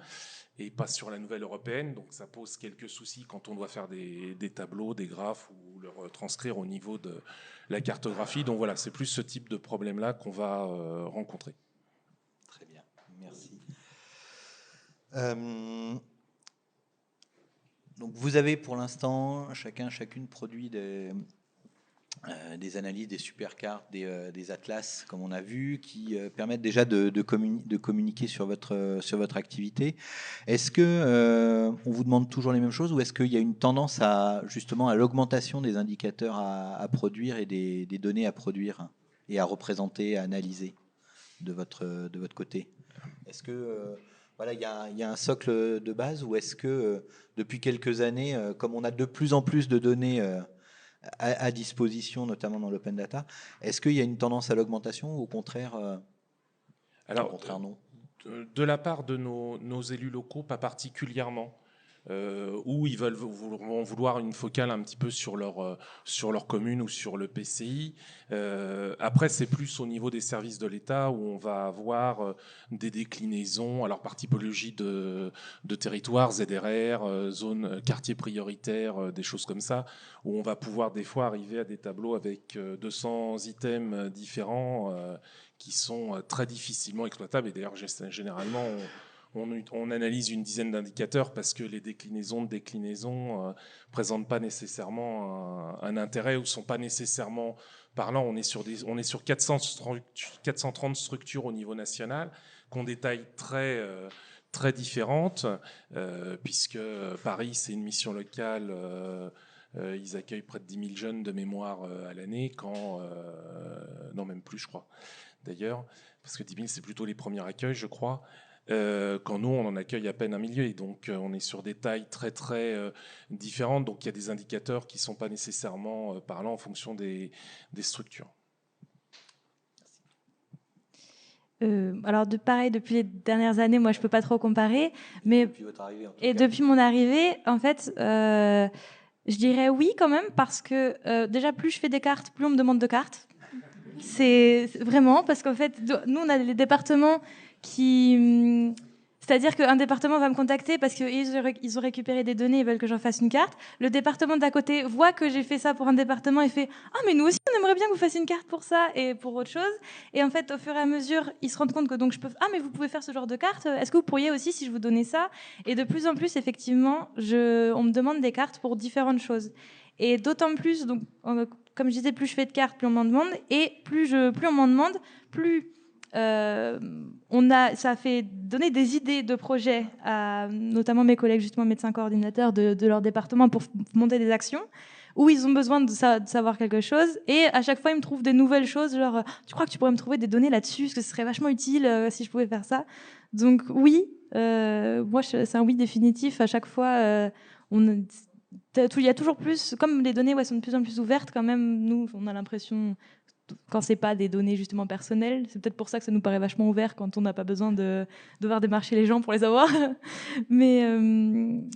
et pas sur la nouvelle européenne. Donc ça pose quelques soucis quand on doit faire des tableaux, des graphes ou leur transcrire au niveau de la cartographie. Donc voilà, c'est plus ce type de problème-là qu'on va rencontrer. Très bien, merci. Donc vous avez pour l'instant chacune produit des analyses, des supercartes, des atlas, comme on a vu, qui permettent déjà de communiquer sur votre activité. Est-ce que on vous demande toujours les mêmes choses ou est-ce qu'il y a une tendance justement à l'augmentation des indicateurs à produire et des données à produire et à représenter, à analyser de votre côté? Est-ce que voilà, il y a un socle de base ou est-ce que depuis quelques années, comme on a de plus en plus de données à disposition, notamment dans l'open data, est-ce qu'il y a une tendance à l'augmentation ou au contraire, Alors, non? De la part de nos élus locaux, pas particulièrement. Où ils vont vouloir une focale un petit peu sur leur commune ou sur le PCI. Après, c'est plus au niveau des services de l'État où on va avoir des déclinaisons, alors par typologie de territoire, ZRR, zone quartier prioritaire, des choses comme ça, où on va pouvoir des fois arriver à des tableaux avec 200 items différents qui sont très difficilement exploitables. Et d'ailleurs, généralement, on analyse une dizaine d'indicateurs parce que les déclinaisons de déclinaisons présentent pas nécessairement un intérêt ou sont pas nécessairement parlants. On est sur 430 structures au niveau national qui ont des tailles très différentes, puisque Paris, c'est une mission locale. Ils accueillent près de 10 000 jeunes de mémoire à l'année, non, même plus, je crois, d'ailleurs, parce que 10 000, c'est plutôt les premiers accueils, je crois. Quand nous, on en accueille à peine 1 million. Et donc, on est sur des tailles très différentes. Donc, il y a des indicateurs qui ne sont pas nécessairement parlants en fonction des structures. Alors, pareil, depuis les dernières années, moi, je ne peux pas trop comparer. Mais depuis votre arrivée, en tout et cas. depuis mon arrivée, en fait, je dirais oui quand même, parce que déjà, plus je fais des cartes, plus on me demande de cartes. C'est vraiment parce qu'en fait, nous, on a les départements qui... C'est-à-dire qu'un département va me contacter parce qu'ils ont récupéré des données et veulent que j'en fasse une carte. Le département d'à côté voit que j'ai fait ça pour un département et fait « Ah, mais nous aussi, on aimerait bien que vous fassiez une carte pour ça et pour autre chose. » Et en fait, au fur et à mesure, ils se rendent compte que donc je peux... « Ah, mais vous pouvez faire ce genre de carte. Est-ce que vous pourriez aussi si je vous donnais ça ?» Et de plus en plus, effectivement, on me demande des cartes pour différentes choses. Et d'autant plus, donc, comme je disais, plus je fais de cartes, plus on m'en demande. Et plus on m'en demande, plus ça a fait donner des idées de projets à notamment mes collègues, justement médecins coordinateurs de leur département pour monter des actions où ils ont besoin de savoir quelque chose. Et à chaque fois, ils me trouvent des nouvelles choses, genre tu crois que tu pourrais me trouver des données là-dessus, parce que ce serait vachement utile si je pouvais faire ça. Donc oui, moi c'est un oui définitif. À chaque fois, il y a toujours plus, comme les données sont de plus en plus ouvertes quand même, nous on a l'impression, quand c'est pas des données justement personnelles, c'est peut-être pour ça que ça nous paraît vachement ouvert quand on n'a pas besoin de devoir démarcher les gens pour les avoir. Mais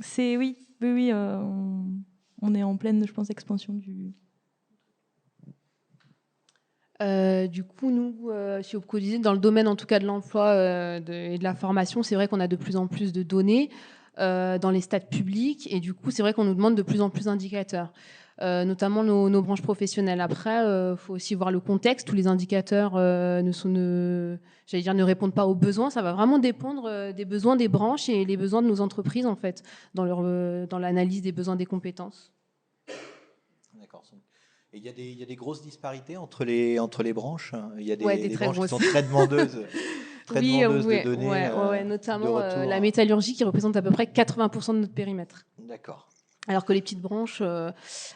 c'est oui, on est en pleine, je pense, expansion du... Du coup, nous, chez Opco Disi, dans le domaine en tout cas de l'emploi et de la formation, c'est vrai qu'on a de plus en plus de données dans les stats publics et du coup, c'est vrai qu'on nous demande de plus en plus d'indicateurs. notamment nos branches professionnelles. Après, faut aussi voir le contexte. Tous les indicateurs ne répondent pas aux besoins. Ça va vraiment dépendre des besoins des branches et les besoins de nos entreprises, en fait, dans l'analyse des besoins des compétences. D'accord. Et il y a des grosses disparités entre les branches. Il y a des très branches qui grosses. sont très demandeuses. De données, notamment de retour. la métallurgie qui représente à peu près 80% de notre périmètre. D'accord. Alors que les petites branches,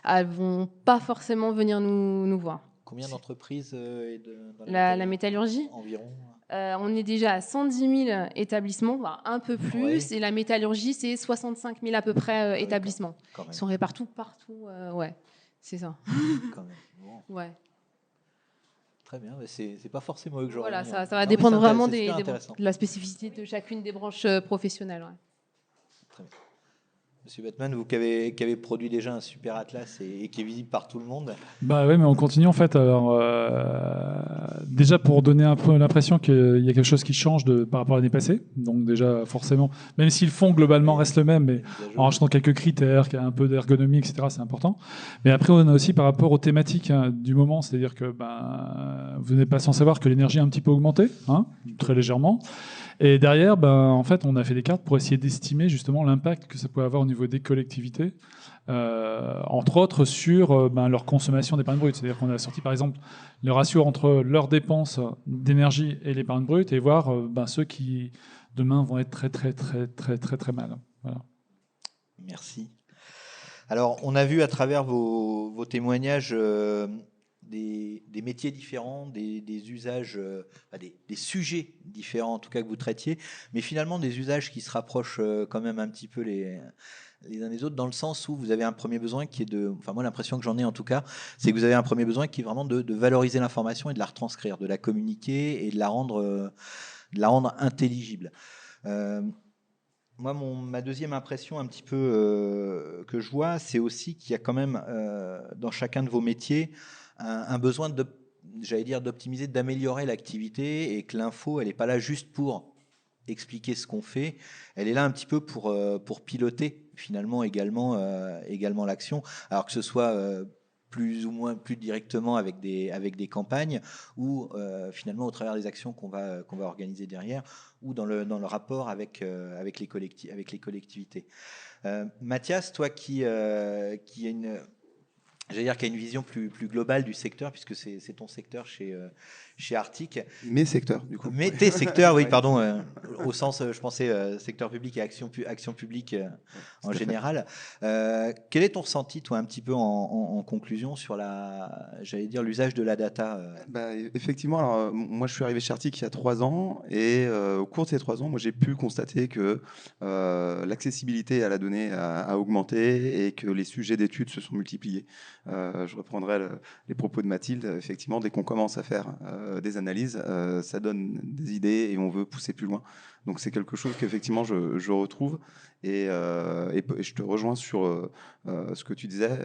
elles vont pas forcément venir nous voir. Combien d'entreprises dans la métallurgie environ? On est déjà à 110 000 établissements, voire un peu plus. Ouais. Et la métallurgie, c'est 65 000 à peu près établissements. Quand même. Ils sont répartis partout. Ouais, c'est ça. Quand même. Bon. Ouais. Très bien, mais c'est pas forcément eux que j'aurais Voilà, mis, ça va dépendre vraiment de la spécificité de chacune des branches professionnelles. Ouais. Très bien. Monsieur Batman, vous qui avez produit déjà un super atlas et qui est visible par tout le monde. Bah oui, mais on continue en fait. Alors, déjà pour donner un peu l'impression qu'il y a quelque chose qui change par rapport à l'année passée. Donc déjà forcément, même si le fond globalement reste le même, mais en rajoutant quelques critères, qu'il y a un peu d'ergonomie, etc. C'est important. Mais après, on a aussi par rapport aux thématiques du moment, c'est-à-dire que vous n'êtes pas sans savoir que l'énergie a un petit peu augmenté, très légèrement. Et derrière, en fait, on a fait des cartes pour essayer d'estimer justement l'impact que ça pouvait avoir au niveau des collectivités, entre autres sur leur consommation d'épargne brute. C'est-à-dire qu'on a sorti par exemple le ratio entre leurs dépenses d'énergie et l'épargne brute et voir ceux qui demain vont être très très très très très très mal. Voilà. Merci. Alors, on a vu à travers vos témoignages des métiers différents, des usages, des sujets différents en tout cas que vous traitiez, mais finalement des usages qui se rapprochent quand même un petit peu les uns des autres, dans le sens où vous avez un premier besoin qui est moi l'impression que j'en ai en tout cas, c'est que vous avez un premier besoin qui est vraiment de valoriser l'information et de la retranscrire, de la communiquer et de la rendre intelligible. Moi, ma deuxième impression un petit peu que je vois, c'est aussi qu'il y a quand même dans chacun de vos métiers un besoin d'optimiser, d'améliorer l'activité et que l'info, elle n'est pas là juste pour expliquer ce qu'on fait, elle est là un petit peu pour piloter finalement également l'action, alors que ce soit plus ou moins plus directement avec des campagnes ou finalement au travers des actions qu'on va organiser derrière ou dans le rapport avec les collectivités. Mathias, toi qui a une vision plus globale du secteur, puisque c'est ton secteur chez Arctic. Mes secteurs, du coup. Mais tes secteurs, oui, pardon, au sens, je pensais secteur public et action publique en général. Quel est ton ressenti, toi, un petit peu en conclusion sur l'usage de la data Effectivement, alors, moi je suis arrivé chez Arctic il y a 3 ans et au cours de ces 3 ans, moi j'ai pu constater que l'accessibilité à la donnée a augmenté et que les sujets d'études se sont multipliés. Je reprendrai les propos de Mathilde. Effectivement, dès qu'on commence à faire des analyses, ça donne des idées et on veut pousser plus loin. Donc c'est quelque chose qu'effectivement je retrouve et je te rejoins sur ce que tu disais,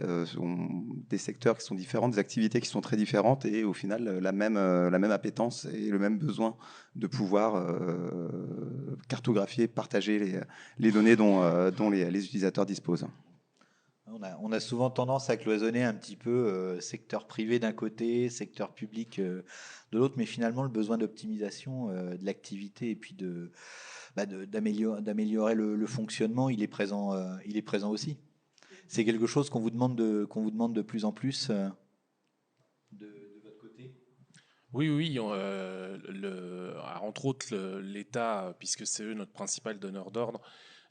des secteurs qui sont différents, des activités qui sont très différentes et au final la même appétence et le même besoin de pouvoir cartographier, partager les données dont les utilisateurs disposent. On a souvent tendance à cloisonner un petit peu secteur privé d'un côté, secteur public de l'autre, mais finalement le besoin d'optimisation de l'activité et puis d'améliorer le fonctionnement, il est présent aussi. C'est quelque chose qu'on vous demande de plus en plus de votre côté. Oui. Entre autres, l'État, puisque c'est eux notre principal donneur d'ordre,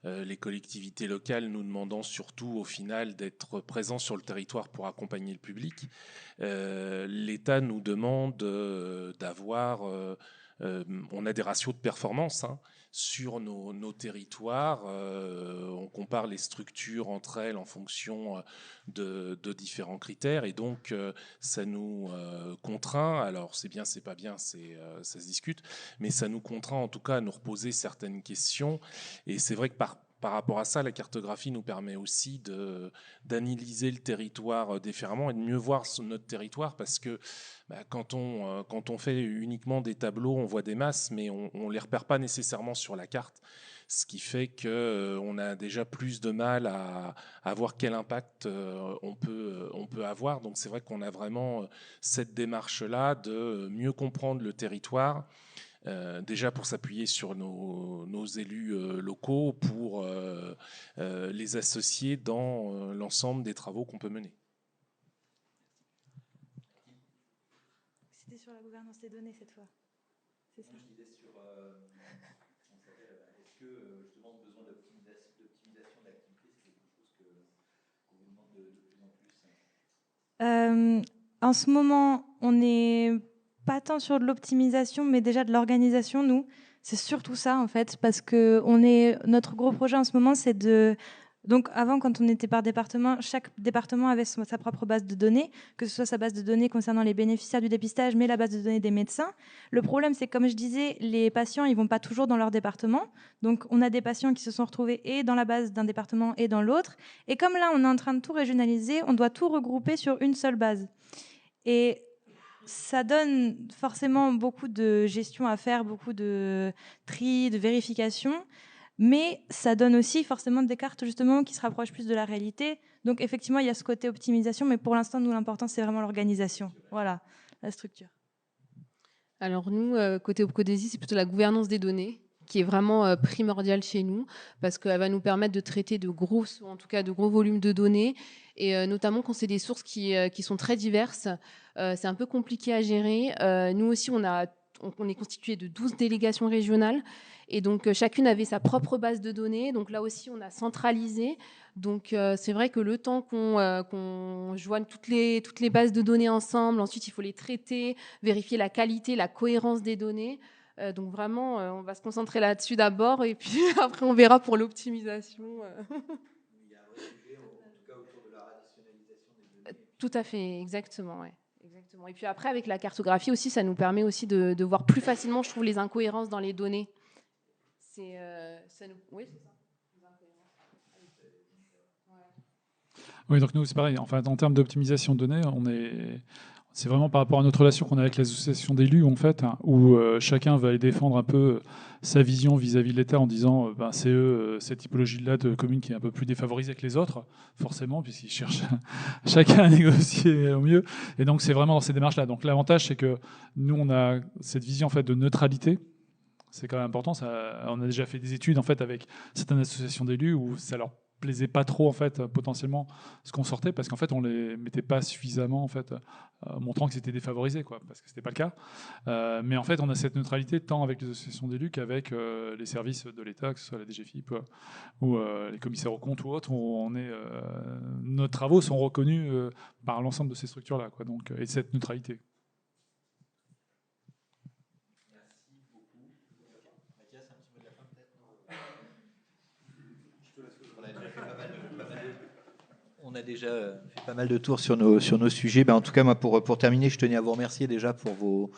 les collectivités locales nous demandant surtout au final d'être présents sur le territoire pour accompagner le public. L'État nous demande d'avoir... on a des ratios de performance sur nos territoires. On compare les structures entre elles en fonction de différents critères et donc ça nous contraint, alors c'est bien, c'est pas bien, ça se discute, mais ça nous contraint en tout cas à nous reposer certaines questions et c'est vrai que par rapport à ça, la cartographie nous permet aussi d'analyser le territoire différemment et de mieux voir notre territoire parce que quand on fait uniquement des tableaux, on voit des masses, mais on ne les repère pas nécessairement sur la carte. ce qui fait qu'on a déjà plus de mal à voir quel impact on peut avoir. Donc c'est vrai qu'on a vraiment cette démarche-là de mieux comprendre le territoire, déjà pour s'appuyer sur nos élus locaux, pour les associer dans l'ensemble des travaux qu'on peut mener. C'était sur la gouvernance des données cette fois. C'est ça. Je disais sur, est-ce que justement le besoin d'optimisation d'activité, c'est quelque chose qu'on vous demande de plus en plus? En ce moment, on n'est pas tant sur de l'optimisation, mais déjà de l'organisation, nous. C'est surtout ça, en fait, parce que notre gros projet en ce moment, c'est de... Donc avant, quand on était par département, chaque département avait sa propre base de données, que ce soit sa base de données concernant les bénéficiaires du dépistage, mais la base de données des médecins. Le problème, c'est que, comme je disais, les patients, ils vont pas toujours dans leur département. Donc on a des patients qui se sont retrouvés et dans la base d'un département et dans l'autre. Et comme là, on est en train de tout régionaliser, on doit tout regrouper sur une seule base. Et ça donne forcément beaucoup de gestion à faire, beaucoup de tri, de vérification. Mais ça donne aussi forcément des cartes justement qui se rapprochent plus de la réalité. Donc effectivement, il y a ce côté optimisation, mais pour l'instant, nous, l'important, c'est vraiment l'organisation. Voilà, la structure. Alors nous, côté Opcodesi, c'est plutôt la gouvernance des données qui est vraiment primordiale chez nous, parce qu'elle va nous permettre de traiter de gros, ou en tout cas de gros volumes de données, et notamment quand c'est des sources qui sont très diverses, c'est un peu compliqué à gérer. Nous aussi, on est constitué de 12 délégations régionales, et donc chacune avait sa propre base de données. Donc là aussi, on a centralisé. Donc c'est vrai que le temps qu'on joigne toutes les bases de données ensemble, ensuite il faut les traiter, vérifier la qualité, la cohérence des données. Donc vraiment, on va se concentrer là-dessus d'abord, et puis après on verra pour l'optimisation. Il y a un vrai sujet, en tout cas autour de la rationalisation des données. Tout à fait, exactement, ouais. Exactement. Et puis après, avec la cartographie aussi, ça nous permet aussi de voir plus facilement, je trouve, les incohérences dans les données. Oui, c'est ça. Oui, donc nous, c'est pareil. Enfin, en termes d'optimisation de données, c'est vraiment par rapport à notre relation qu'on a avec l'association d'élus, en fait, hein, où chacun va aller défendre un peu sa vision vis-à-vis de l'État en disant c'est cette typologie-là de commune qui est un peu plus défavorisée que les autres, forcément, puisqu'ils cherchent chacun à négocier au mieux. Et donc, c'est vraiment dans ces démarches-là. Donc, l'avantage, c'est que nous, on a cette vision en fait, de neutralité. C'est quand même important. On a déjà fait des études en fait, avec certaines associations d'élus où ça leur plaisait pas trop en fait potentiellement ce qu'on sortait parce qu'en fait on les mettait pas suffisamment en fait montrant que c'était défavorisé quoi parce que c'était pas le cas mais en fait on a cette neutralité tant avec les associations d'élus qu'avec les services de l'État, que ce soit la DGFiP ou les commissaires aux comptes ou autres, où nos travaux sont reconnus par l'ensemble de ces structures là quoi, donc et cette neutralité. On a déjà fait pas mal de tours sur nos sujets. En tout cas, moi, pour terminer, je tenais à vous remercier déjà pour vos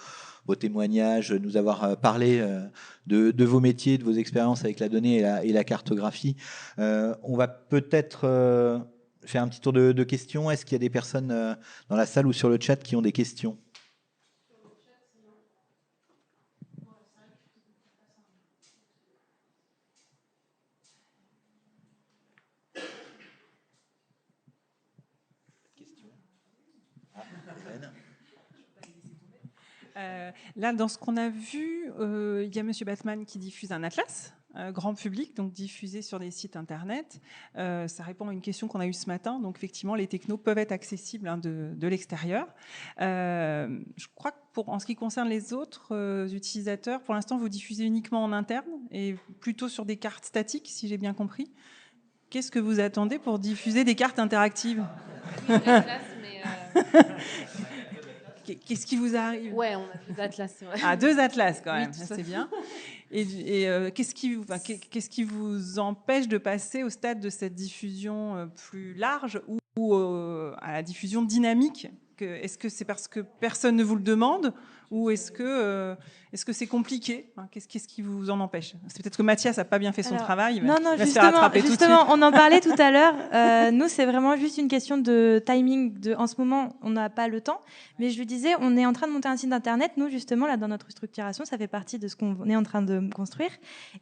témoignages, nous avoir parlé de vos métiers, de vos expériences avec la donnée et la cartographie. On va peut-être faire un petit tour de questions. Est-ce qu'il y a des personnes dans la salle ou sur le chat qui ont des questions ? Là, dans ce qu'on a vu, il y a M. Batman qui diffuse un atlas grand public, donc diffusé sur des sites internet. Ça répond à une question qu'on a eue ce matin. Donc, effectivement, les technos peuvent être accessibles de l'extérieur. Je crois que en ce qui concerne les autres utilisateurs, pour l'instant, vous diffusez uniquement en interne et plutôt sur des cartes statiques, si j'ai bien compris. Qu'est-ce que vous attendez pour diffuser des cartes interactives ? Oui, l'atlas, mais qu'est-ce qui vous arrive ? Ouais, on a 2 atlas, c'est vrai. Ah, 2 atlas quand même, Oui, c'est bien. Et qu'est-ce qui vous empêche de passer au stade de cette diffusion plus large ou à la diffusion dynamique Est-ce que c'est parce que personne ne vous le demande ou est-ce que c'est compliqué? Qu'est-ce qui vous en empêche? C'est peut-être que Mathias n'a pas bien fait son travail. Non, il va se faire attraper tout de suite. justement, on en parlait tout à l'heure. Nous, c'est vraiment juste une question de timing. En ce moment, on n'a pas le temps. Mais je lui disais, on est en train de monter un site internet. Nous, justement, là, dans notre structuration, ça fait partie de ce qu'on est en train de construire.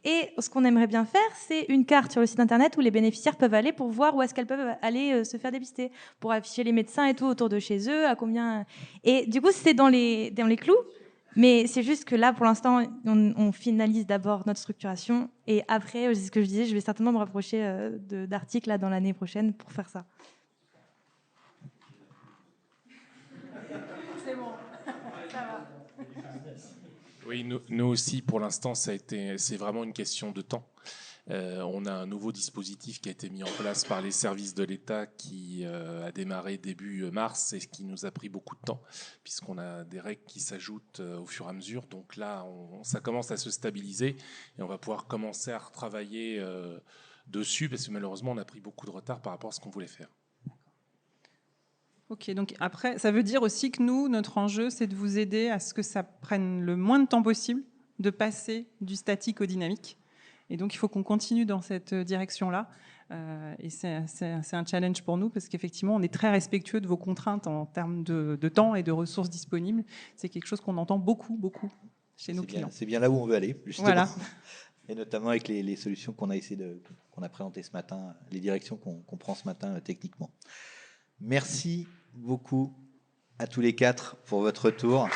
Et ce qu'on aimerait bien faire, c'est une carte sur le site internet où les bénéficiaires peuvent aller pour voir où est-ce qu'elles peuvent aller se faire dépister, pour afficher les médecins et tout autour de chez eux, à combien. Et du coup, c'est dans les clous. Mais c'est juste que là, pour l'instant, on finalise d'abord notre structuration. Et après, c'est ce que je disais, je vais certainement me rapprocher d'articles là, dans l'année prochaine pour faire ça. C'est bon, ça va. Oui, nous aussi, pour l'instant, c'est vraiment une question de temps. On a un nouveau dispositif qui a été mis en place par les services de l'État qui a démarré début mars et qui nous a pris beaucoup de temps puisqu'on a des règles qui s'ajoutent au fur et à mesure. Donc là, ça commence à se stabiliser et on va pouvoir commencer à retravailler dessus parce que malheureusement, on a pris beaucoup de retard par rapport à ce qu'on voulait faire. Ok, donc après, ça veut dire aussi que nous, notre enjeu, c'est de vous aider à ce que ça prenne le moins de temps possible de passer du statique au dynamique. Et donc, il faut qu'on continue dans cette direction-là. Et c'est un challenge pour nous parce qu'effectivement, on est très respectueux de vos contraintes en termes de temps et de ressources disponibles. C'est quelque chose qu'on entend beaucoup chez nos clients. C'est bien là où on veut aller, justement. Voilà. Et notamment avec les solutions qu'on a présentées ce matin, les directions qu'on prend ce matin techniquement. Merci beaucoup à tous les quatre pour votre retour.